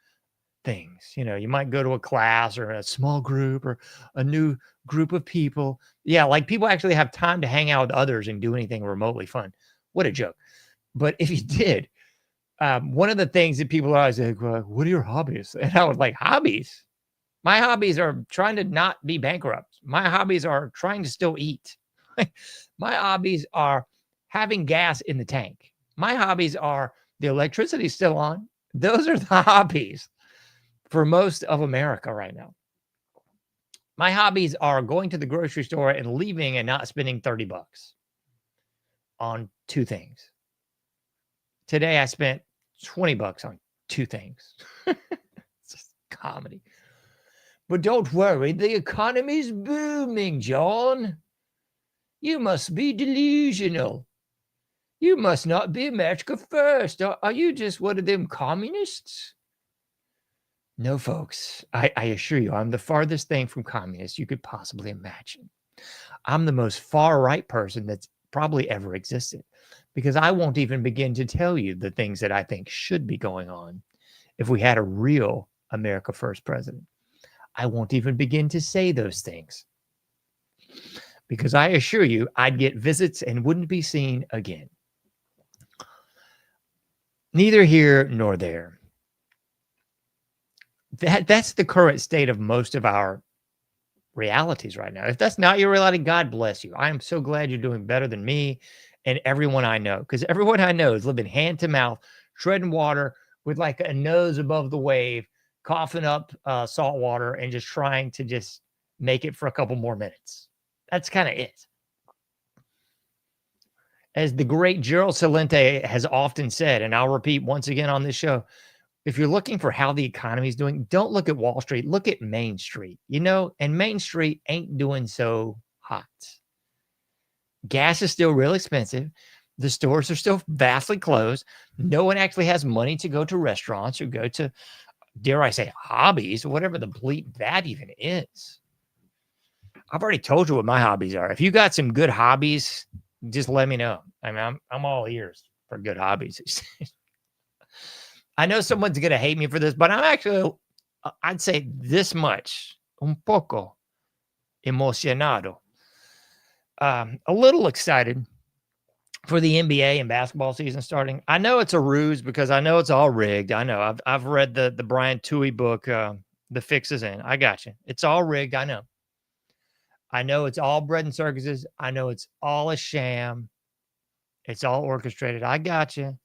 S8: things, you know, you might go to a class or a small group or a new group of people. Yeah, like people actually have time to hang out with others and do anything remotely fun. What a joke. But if you did, one of the things that people are always like, what are your hobbies? And I was like, hobbies? My hobbies are trying to not be bankrupt. My hobbies are trying to still eat. My hobbies are having gas in the tank. My hobbies are the electricity still on. Those are the hobbies for most of America right now. My hobbies are going to the grocery store and leaving and not spending $30 on 2 things. Today I spent $20 on 2 things. It's just comedy. But don't worry, the economy's booming, John. You must be delusional. You must not be America first. Are you just one of them communists? No, folks. I assure you, I'm the farthest thing from communist you could possibly imagine. I'm the most far-right person that's probably ever existed, because I won't even begin to tell you the things that I think should be going on if we had a real America first president. I won't even begin to say those things, because I assure you I'd get visits and wouldn't be seen again. Neither here nor there. That's the current state of most of our realities right now. If that's not your reality, God bless you. I am so glad you're doing better than me and everyone I know, because everyone I know is living hand to mouth, treading water with like a nose above the wave, coughing up salt water and just trying to just make it for a couple more minutes. That's kind of it. As the great Gerald Celente has often said, and I'll repeat once again on this show, if you're looking for how the economy is doing, don't look at Wall Street, look at Main Street, you know, and Main Street ain't doing so hot. Gas is still real expensive. The stores are still vastly closed. No one actually has money to go to restaurants or go to, dare I say, hobbies, whatever the bleep that even is. I've already told you what my hobbies are. If you got some good hobbies, just let me know. I mean, I'm all ears for good hobbies. I know someone's going to hate me for this, but I'm actually, I'd say this much, un poco emocionado. A little excited for the NBA and basketball season starting. I know it's a ruse because I know it's all rigged. I know I've read the Brian Toohey book, The Fix Is In. I got you. It's all rigged. I know it's all bread and circuses. I know it's all a sham. It's all orchestrated. I got you.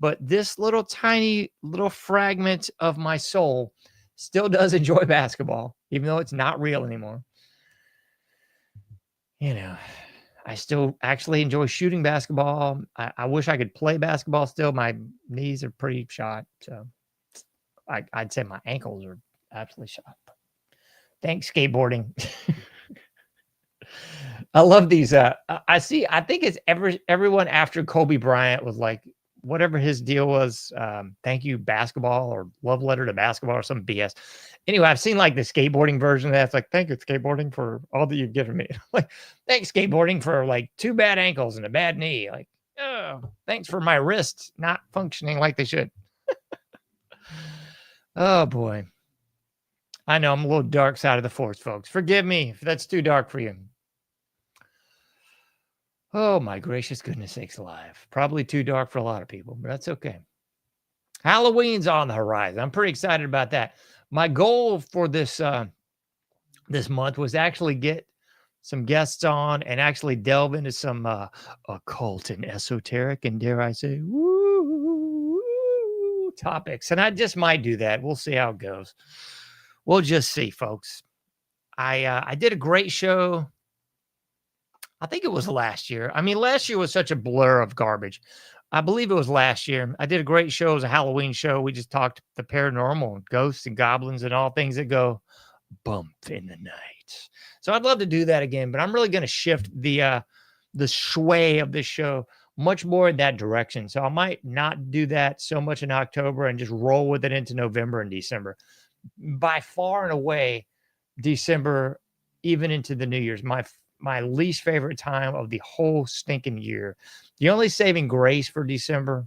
S8: But this little tiny little fragment of my soul still does enjoy basketball, even though it's not real anymore. You know, I still actually enjoy shooting basketball. I wish I could play basketball still. My knees are pretty shot. So I'd say my ankles are absolutely shot. Thanks, skateboarding. I love these. I think it's everyone after Kobe Bryant was like, whatever his deal was, thank you basketball or love letter to basketball or some BS. Anyway, I've seen like the skateboarding version of that. It's like, thank you skateboarding for all that you've given me. Like, thanks skateboarding for like 2 bad ankles and a bad knee. Like, oh, thanks for my wrists not functioning like they should. Oh boy. I know I'm a little dark side of the force, folks. Forgive me if that's too dark for you. Oh, my gracious goodness sakes alive. Probably too dark for a lot of people, but that's okay. Halloween's on the horizon. I'm pretty excited about that. My goal for this this month was actually get some guests on and actually delve into some occult and esoteric and, dare I say, woo topics. And I just might do that. We'll see how it goes. We'll just see, folks. I did a great show. I think it was last year. I mean, last year was such a blur of garbage. I believe it was last year. I did a great show. It was a Halloween show. We just talked the paranormal and ghosts and goblins and all things that go bump in the night. So I'd love to do that again, but I'm really going to shift the sway of this show much more in that direction. So I might not do that so much in October and just roll with it into November and December. By far and away, December, even into the New Year's, my least favorite time of the whole stinking year. The only saving grace for December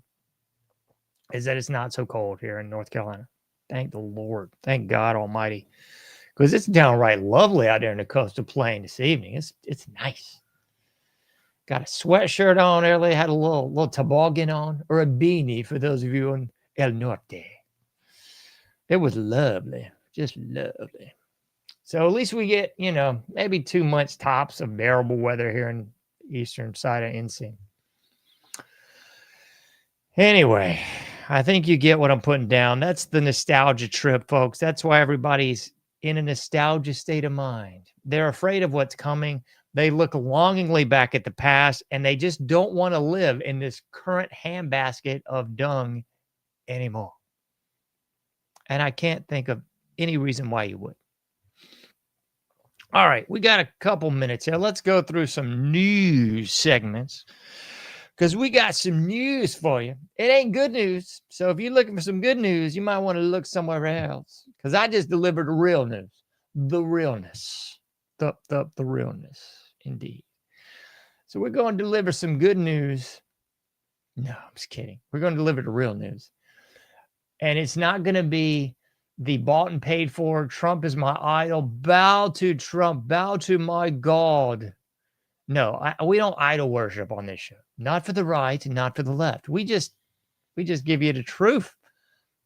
S8: is that it's not so cold here in North Carolina. Thank the Lord. Thank God Almighty. Because it's downright lovely out there in the coastal plain this evening. It's nice. Got a sweatshirt on earlier, had a little toboggan on, or a beanie for those of you in El Norte. It was lovely. Just lovely. So at least we get, maybe 2 months tops of bearable weather here in the eastern side of NC. Anyway, I think you get what I'm putting down. That's the nostalgia trip, folks. That's why everybody's in a nostalgia state of mind. They're afraid of what's coming. They look longingly back at the past, and they just don't want to live in this current handbasket of dung anymore. And I can't think of any reason why you would. All right, we got a couple minutes here. Let's go through some news segments because we got some news for you. It ain't good news. So if you're looking for some good news, you might want to look somewhere else because I just delivered the real news, the realness, the realness, indeed. So we're going to deliver some good news. No, I'm just kidding. We're going to deliver the real news. And it's not going to be the bought and paid for, Trump is my idol, bow to Trump, bow to my God. No, we don't idol worship on this show. Not for the right and not for the left. We just give you the truth,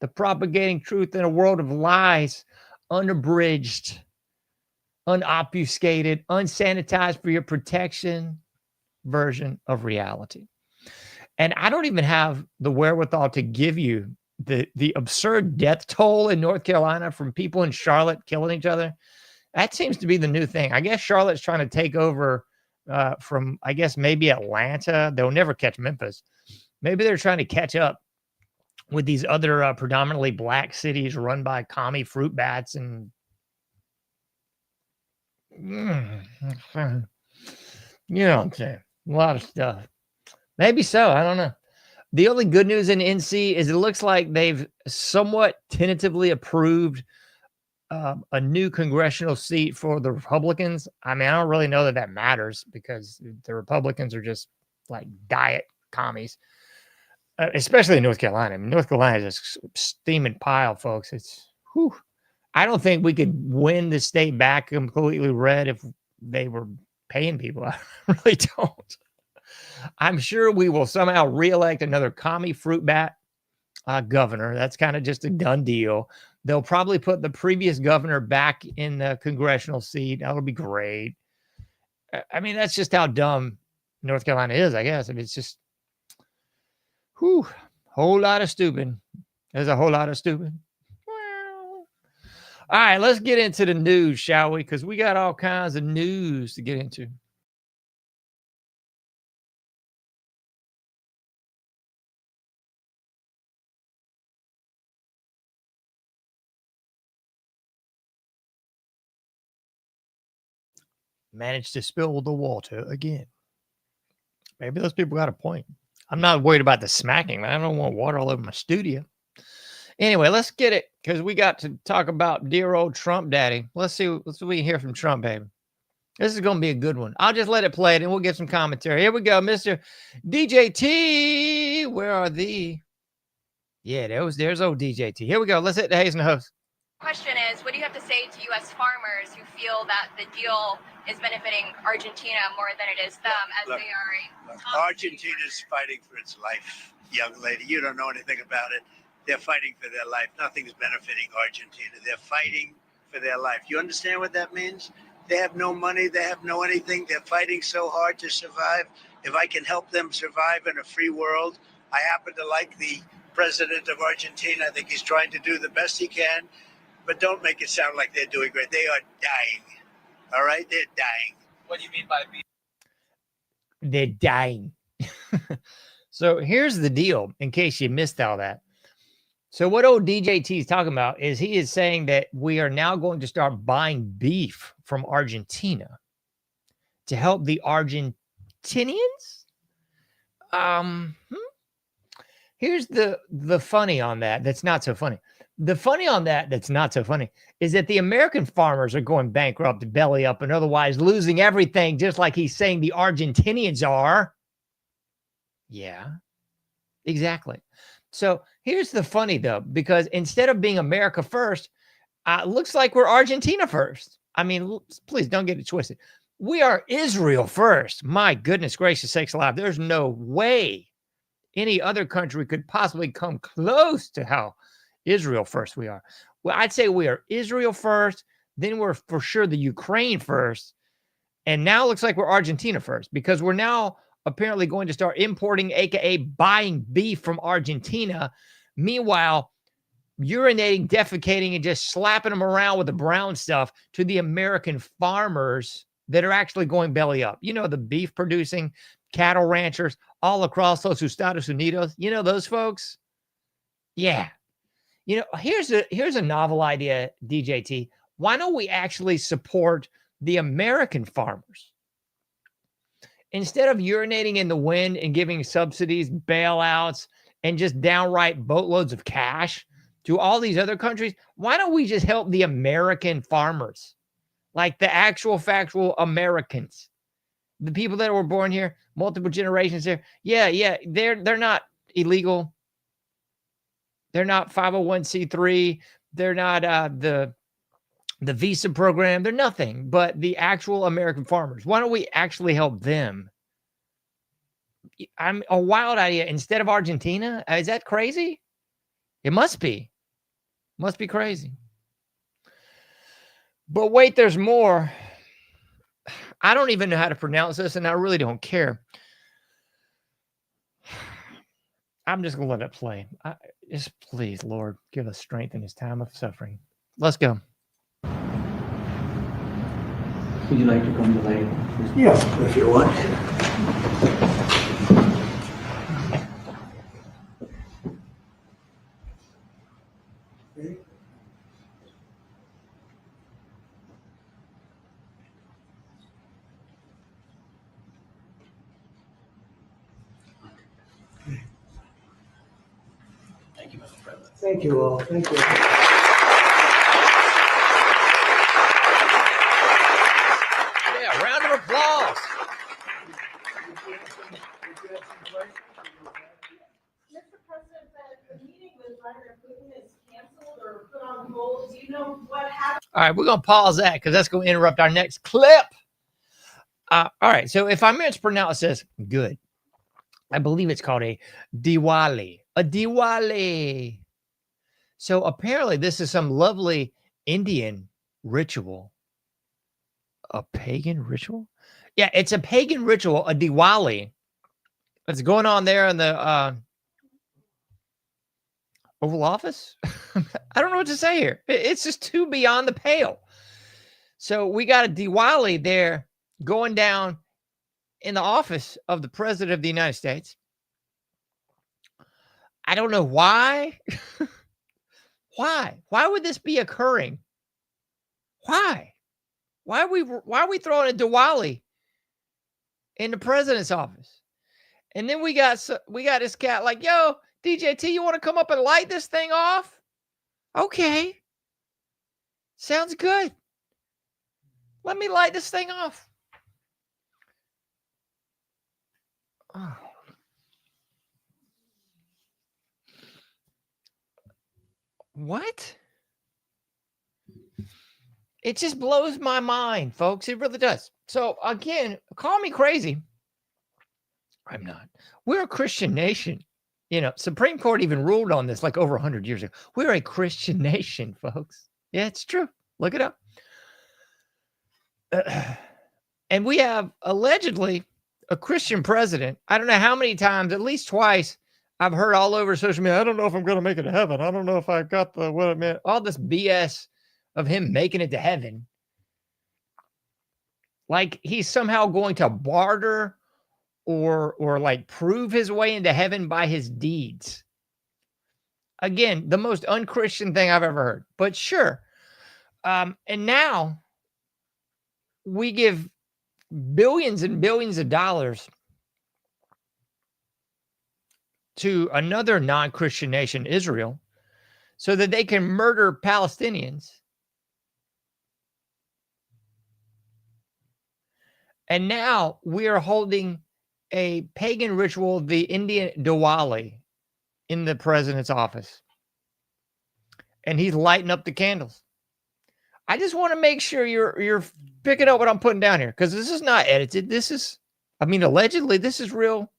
S8: the propagating truth in a world of lies, unabridged, unobfuscated, unsanitized for your protection version of reality. And I don't even have the wherewithal to give you the absurd death toll in North Carolina from people in Charlotte killing each other. That seems to be the new thing. I guess Charlotte's trying to take over from, I guess, maybe Atlanta. They'll never catch Memphis. Maybe they're trying to catch up with these other predominantly black cities run by commie fruit bats and you know what I'm saying? A lot of stuff. Maybe so. I don't know. The only good news in NC is it looks like they've somewhat tentatively approved a new congressional seat for the Republicans. I mean, I don't really know that matters because the Republicans are just like diet commies, especially in North Carolina. I mean, North Carolina is a steaming pile, folks. It's whew. I don't think we could win the state back completely red if they were paying people. I really don't. I'm sure we will somehow reelect another commie fruit bat governor. That's kind of just a done deal. They'll probably put the previous governor back in the congressional seat. That'll be great. I mean, that's just how dumb North Carolina is, I guess. I mean, it's just Whew, whole lot of stupid. There's a whole lot of stupid. All right, let's get into the news, shall we? Because we got all kinds of news to get into. Managed to spill the water again. Maybe those people got a point. I'm not worried about the smacking. I don't want water all over my studio. Anyway, let's get it because we got to talk about dear old Trump daddy. Let's see what we can hear from Trump, baby. This is going to be a good one. I'll just let it play it and we'll get some commentary. Here we go, Mr. DJT. Where are thee? Yeah, there's old DJT. Here we go. Let's hit the Hazen host.
S9: Question is, what do you have to say to U.S. farmers who feel that the deal is benefiting Argentina more than it is them, as
S10: Look,
S9: they are
S10: Argentina's fighting for its life, young lady. You don't know anything about it. They're fighting for their life. Nothing's benefiting Argentina. They're fighting for their life. You understand what that means? They have no money. They have no anything. They're fighting so hard to survive. If I can help them survive in a free world, I happen to like the president of Argentina. I think he's trying to do the best he can. But don't make it sound like they're doing great. They are dying. All right? They're dying.
S11: What do you mean by being?
S8: They're dying. So here's the deal, in case you missed all that. So what old DJT is talking about is he is saying that we are now going to start buying beef from Argentina to help the Argentinians. Here's the funny on that. That's not so funny. The funny on that that's not so funny is that the American farmers are going bankrupt, belly up, and otherwise losing everything, just like he's saying the Argentinians are. Yeah, exactly. So here's the funny, though, because instead of being America first, looks like we're Argentina first. I mean, please don't get it twisted. We are Israel first. My goodness gracious sakes alive. There's no way any other country could possibly come close to how Israel first we are. Well, I'd say we are Israel first, then we're for sure the Ukraine first, and now it looks like we're Argentina first because we're now apparently going to start importing, aka buying beef from Argentina. Meanwhile, urinating, defecating, and just slapping them around with the brown stuff to the American farmers that are actually going belly up. You know, the beef producing cattle ranchers all across los Estados Unidos. You know those folks? Yeah. You know, here's a novel idea, DJT. Why don't we actually support the American farmers? Instead of urinating in the wind and giving subsidies, bailouts, and just downright boatloads of cash to all these other countries, why don't we just help the American farmers? Like the actual factual Americans. The people that were born here, multiple generations here. Yeah, they're not illegal. They're not 501c3. They're not the visa program. They're nothing but the actual American farmers. Why don't we actually help them? I'm a wild idea. Instead of Argentina, is that crazy? It must be. Must be crazy. But wait, there's more. I don't even know how to pronounce this, and I really don't care. I'm just going to let it play. Just please, Lord, give us strength in this time of suffering. Let's go.
S12: Would you like to come to light?
S6: Yeah, if you want to.
S12: Thank you, Mr. President.
S6: Thank you all. Thank you.
S8: Yeah, round of applause.
S13: Mr. President, the meeting with Vladimir Putin is canceled or put on hold. Do you know what happened?
S8: All right, we're going to pause that because that's going to interrupt our next clip. All right, so if I mispronounce this, good. I believe it's called a Diwali. A Diwali. So apparently this is some lovely Indian ritual. A pagan ritual? Yeah, it's a pagan ritual, a Diwali. That's going on there in the Oval Office? I don't know what to say here. It's just too beyond the pale. So we got a Diwali there going down in the office of the President of the United States. I don't know why. Why? Why would this be occurring? Why? Why are we throwing a Diwali in the president's office? And then we got this cat like, yo, DJT, you want to come up and light this thing off? Okay. Sounds good. Let me light this thing off. Oh. What? It just blows my mind, folks. It really does. So again, call me crazy. I'm not. We're a Christian nation. You know, Supreme Court even ruled on this like over 100 years ago. We're a Christian nation, folks. Yeah, it's true. Look it up. And we have allegedly a Christian president. I don't know how many times, at least twice, I've heard all over social media, I don't know if I'm going to make it to heaven. I don't know if I got the what it meant. All this BS of him making it to heaven. Like he's somehow going to barter or like prove his way into heaven by his deeds. Again, the most unchristian thing I've ever heard. But sure. And now we give billions and billions of dollars to another non-Christian nation, Israel, so that they can murder Palestinians. And now we are holding a pagan ritual, the Indian Diwali, in the president's office. And he's lighting up the candles. I just want to make sure you're picking up what I'm putting down here, because this is not edited. This is, I mean, allegedly, this is real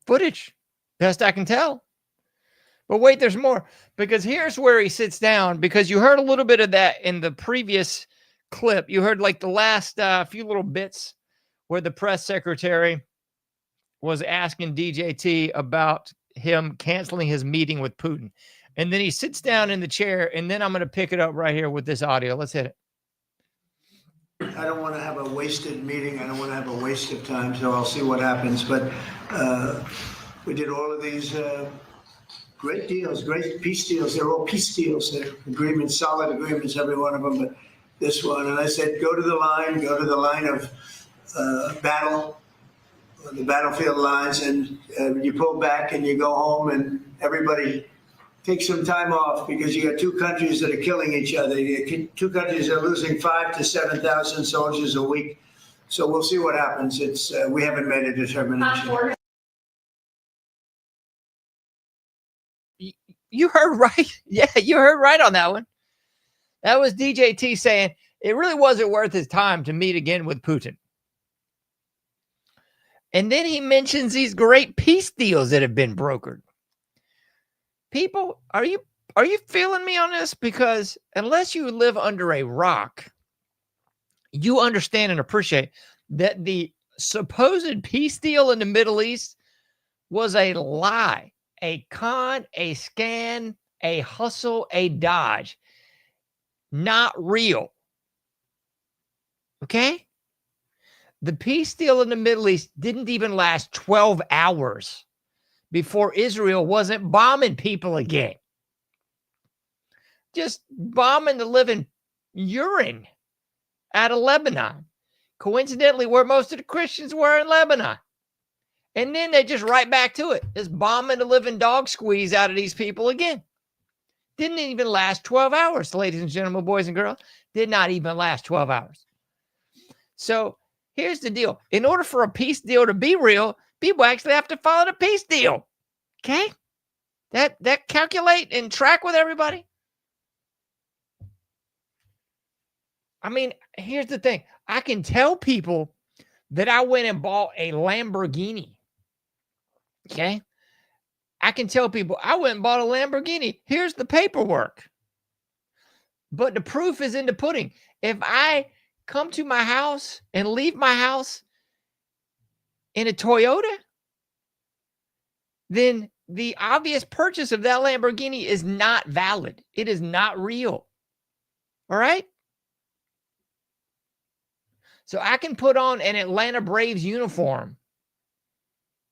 S8: footage, best I can tell. But wait, there's more, because here's where he sits down, because you heard a little bit of that in the previous clip. You heard like the last few little bits where the press secretary was asking DJT about him canceling his meeting with Putin. And then he sits down in the chair, and then I'm going to pick it up right here with this audio. Let's hit it.
S11: I don't want to have a wasted meeting. I don't want to have a waste of time, so I'll see what happens. But we did all of these great deals, great peace deals. They're all peace deals. They're agreements, solid agreements, every one of them. But this one, and I said, go to the line of battle, the battlefield lines, and you pull back and you go home, and everybody take some time off, because you got two countries that are killing each other. Two countries that are losing 5,000 to 7,000 soldiers a week. So we'll see what happens. It's we haven't made a determination.
S8: You heard right. Yeah, you heard right on that one. That was DJT saying it really wasn't worth his time to meet again with Putin. And then he mentions these great peace deals that have been brokered. People, are you feeling me on this? Because unless you live under a rock, you understand and appreciate that the supposed peace deal in the Middle East was a lie, a con, a scan, a hustle, a dodge. Not real. Okay? The peace deal in the Middle East didn't even last 12 hours before Israel wasn't bombing people again. Just bombing the living urine out of Lebanon. Coincidentally, where most of the Christians were in Lebanon. And then they just right back to it. Just bombing the living dog squeeze out of these people again. Didn't even last 12 hours, ladies and gentlemen, boys and girls. Did not even last 12 hours. So here's the deal. In order for a peace deal to be real, people actually have to follow the peace deal. Okay? That calculate and track with everybody. I mean, here's the thing. I can tell people that I went and bought a Lamborghini. Okay? I can tell people I went and bought a Lamborghini. Here's the paperwork. But the proof is in the pudding. If I come to my house and leave my house in a Toyota, then the obvious purchase of that Lamborghini is not valid. It is not real. All right? So I can put on an Atlanta Braves uniform,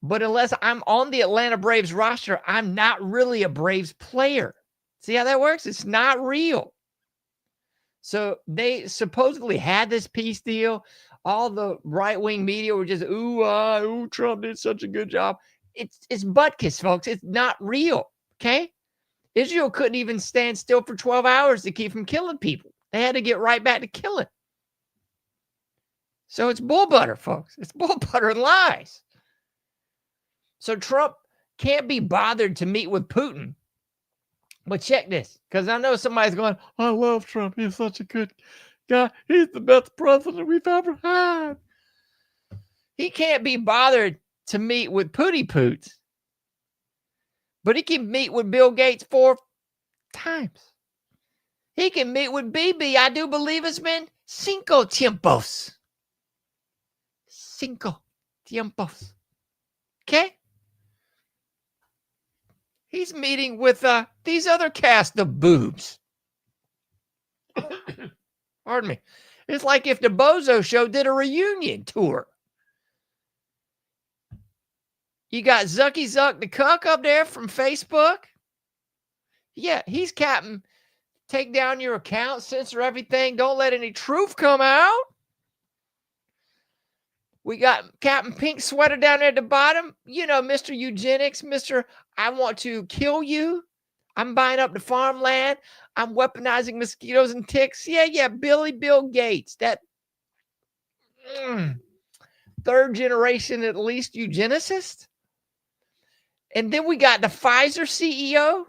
S8: but unless I'm on the Atlanta Braves roster, I'm not really a Braves player. See how that works? It's not real. So they supposedly had this peace deal. All the right-wing media were just, ooh, Trump did such a good job. It's butt kiss, folks. It's not real, okay? Israel couldn't even stand still for 12 hours to keep from killing people. They had to get right back to killing. So it's bull butter, folks. It's bull butter and lies. So Trump can't be bothered to meet with Putin. But check this, because I know somebody's going, I love Trump. He's such a good guy. He's the best president we've ever had. He can't be bothered to meet with Pooty Poots. But he can meet with Bill Gates 4 times. He can meet with BB. I do believe it's been 5 tiempos. 5 tiempos. Okay? He's meeting with these other cast of boobs. Pardon me. It's like if the Bozo Show did a reunion tour. You got Zucky Zuck the Cuck up there from Facebook. Yeah, he's Captain. Take down your account, censor everything. Don't let any truth come out. We got Captain Pink Sweater down there at the bottom. You know, Mr. Eugenics, Mr. I want to kill you. I'm buying up the farmland. I'm weaponizing mosquitoes and ticks. Yeah, Billy Bill Gates. That third generation, at least, eugenicist. And then we got the Pfizer CEO.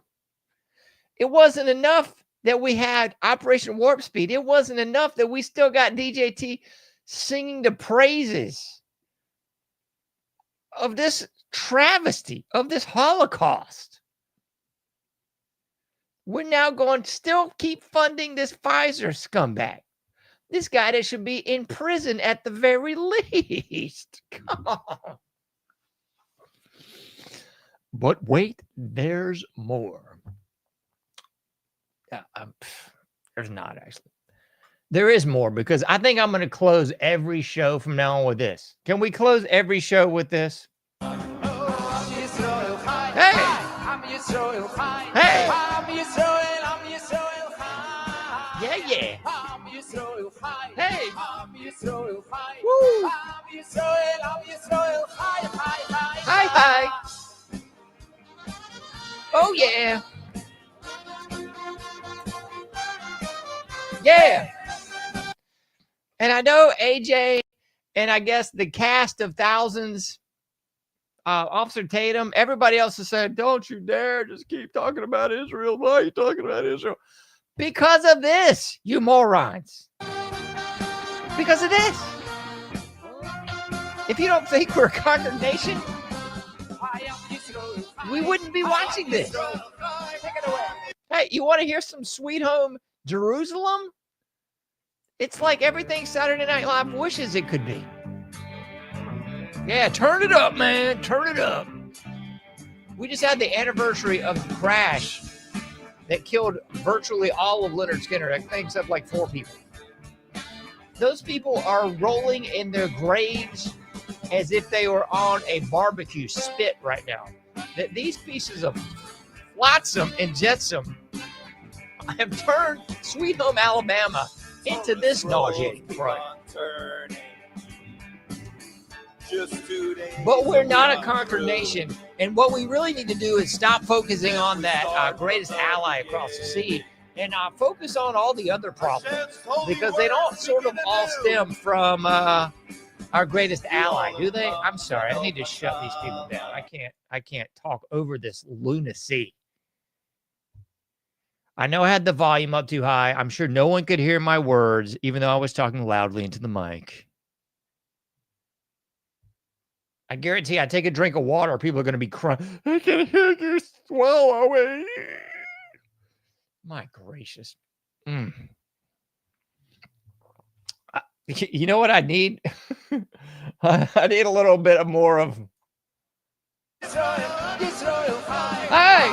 S8: It wasn't enough that we had Operation Warp Speed. It wasn't enough that we still got DJT singing the praises of this travesty, of this Holocaust. We're now going to still keep funding this Pfizer scumbag. This guy that should be in prison at the very least. Come on. But wait, there's more. There's not, actually. There is more, because I think I'm going to close every show from now on with this. Can we close every show with this? Hey! Hey! Yeah. Hey! Woo! Hi. Oh, yeah. Yeah. And I know AJ and I guess the cast of thousands, Officer Tatum, everybody else has said, don't you dare just keep talking about Israel. Why are you talking about Israel? Because of this, you morons. Because of this. If you don't think we're a conquered nation, we wouldn't be watching this. Take it away. Hey, you want to hear some Sweet Home Jerusalem? It's like everything Saturday Night Live wishes it could be. Yeah, turn it up, man. Turn it up. We just had the anniversary of the crash that killed virtually all of Leonard Skinner, I think except like 4 people. Those people are rolling in their graves as if they were on a barbecue spit right now. That these pieces of flotsam and jetsam have turned Sweet Home Alabama into this nauseating front. But we're not a conquered nation, and what we really need to do is stop focusing on that greatest ally across the sea and focus on all the other problems, because they don't sort of all stem from our greatest ally, do they? I'm sorry, I need to shut these people down. I can't talk over this lunacy. I know I had the volume up too high. I'm sure no one could hear my words, even though I was talking loudly into the mic. I guarantee I take a drink of water, people are going to be crying. I can hear you swallowing. My gracious. You know what I need? I need a little bit more of... Israel. Hey!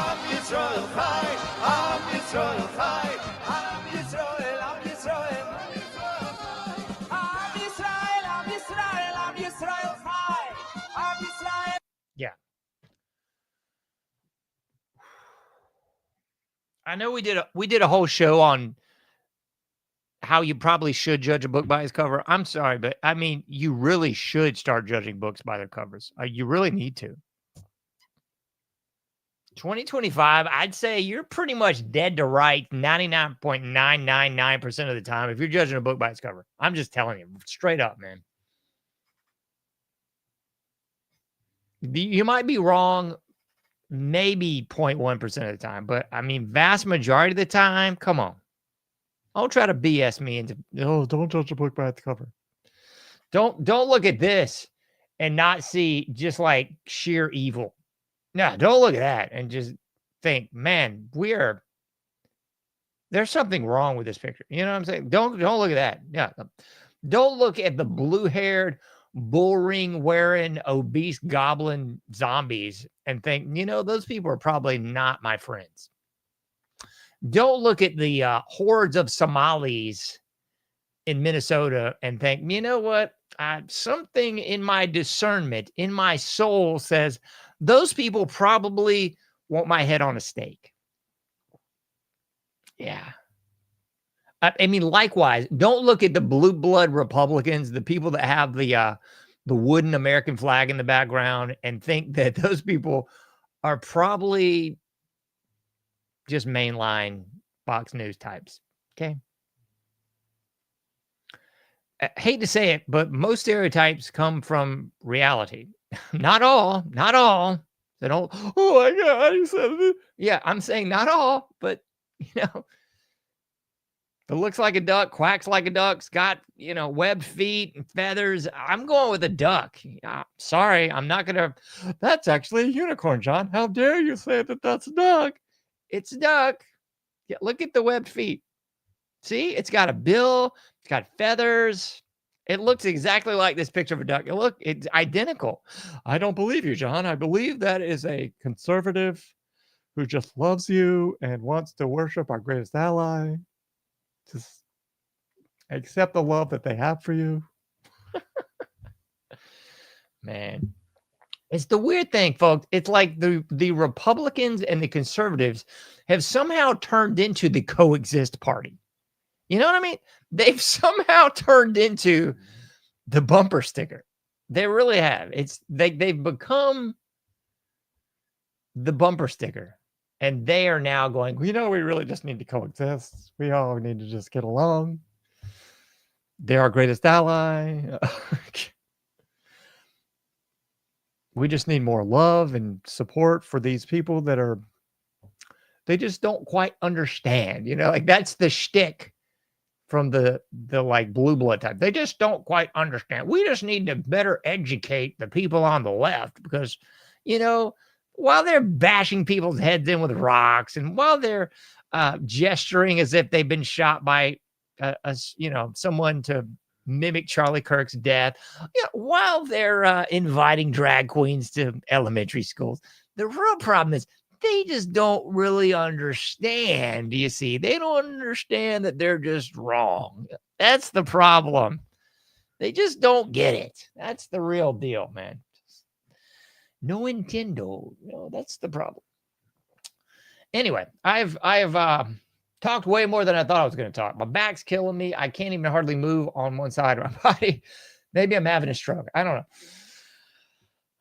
S8: Yeah. I know we did a whole show on how you probably should judge a book by its cover. I'm sorry, but I mean, you really should start judging books by their covers. You really need to. 2025, I'd say you're pretty much dead to right 99.999% of the time if you're judging a book by its cover. I'm just telling you straight up, man. You might be wrong maybe 0.1% of the time, but I mean, vast majority of the time, come on. Don't try to BS me into, oh, don't judge a book by its cover. Don't look at this and not see just like sheer evil. No, don't look at that and just think, man, there's something wrong with this picture. You know what I'm saying? Don't look at that. Yeah. Don't look at the blue-haired, bull ring wearing, obese goblin zombies and think, you know, those people are probably not my friends. Don't look at the hordes of Somalis in Minnesota and think, you know what? Something in my discernment, in my soul says those people probably want my head on a stake. Yeah. I mean, likewise, don't look at the blue blood Republicans, the people that have the wooden American flag in the background, and think that those people are probably just mainline Fox News types. Okay. I hate to say it, but most stereotypes come from reality. Not all. They don't, oh my God, you said it. Yeah, I'm saying not all, but you know, it looks like a duck, quacks like a duck's got, you know, webbed feet and feathers. I'm going with a duck. Sorry, I'm not going to. That's actually a unicorn, John. How dare you say that that's a duck? It's a duck. Yeah, look at the webbed feet. See, it's got a bill. It's got feathers. It looks exactly like this picture of a duck. Look, it's identical. I don't believe you, John. I believe that is a conservative who just loves you and wants to worship our greatest ally. Just accept the love that they have for you. Man, it's the weird thing, folks. It's like the Republicans and the conservatives have somehow turned into the coexist party. You know what I mean? They've somehow turned into the bumper sticker. They really have. They've become the bumper sticker. And they are now going, you know, we really just need to coexist. We all need to just get along. They're our greatest ally. We just need more love and support for these people that they just don't quite understand. You know, like that's the shtick from the like blue blood type. They just don't quite understand. We just need to better educate the people on the left because, you know, while they're bashing people's heads in with rocks and while they're gesturing as if they've been shot by someone to mimic Charlie Kirk's death, while they're inviting drag queens to elementary schools, the real problem is they just don't really understand. You see, they don't understand that they're just wrong. That's the problem. They just don't get it. That's the real deal, man. No Nintendo. No, that's the problem. Anyway, I've talked way more than I thought I was going to talk. My back's killing me. I can't even hardly move on one side of my body. Maybe I'm having a stroke. I don't know.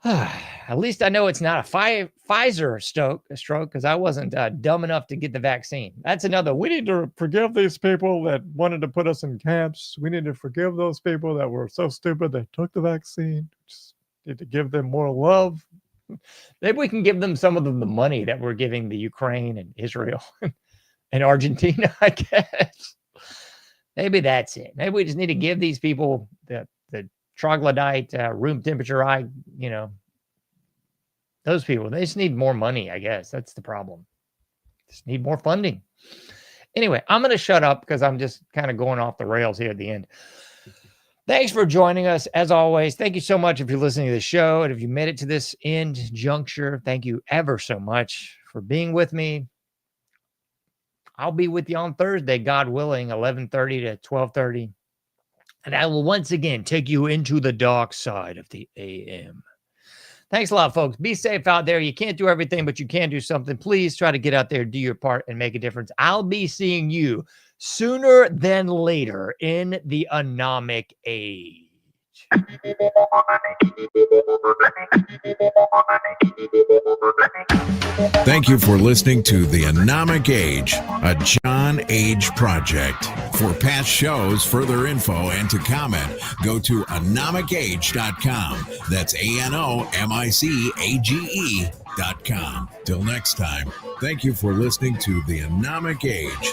S8: At least I know it's not a Pfizer stroke because I wasn't dumb enough to get the vaccine. That's another. We need to forgive these people that wanted to put us in camps. We need to forgive those people that were so stupid they took the vaccine. Just need to give them more love. Maybe we can give them some of the money that we're giving the Ukraine and Israel and Argentina, I guess. Maybe that's it. Maybe we just need to give these people the troglodyte, room temperature eye, those people, they just need more money, I guess. That's the problem. Just need more funding. Anyway, I'm going to shut up because I'm just kind of going off the rails here at the end. Thanks for joining us. As always, thank you so much if you're listening to the show. And if you made it to this end juncture, thank you ever so much for being with me. I'll be with you on Thursday, God willing, 11:30 to 12:30. And I will once again take you into the dark side of the AM. Thanks a lot, folks. Be safe out there. You can't do everything, but you can do something. Please try to get out there, do your part, and make a difference. I'll be seeing you sooner than later in the anomic age.
S6: Thank you for listening to The Anomic Age, a John Age project. For past shows, further info, and to comment, go to anomicage.com. That's ANOMICAGE.com. Till next time, thank you for listening to The Anomic Age.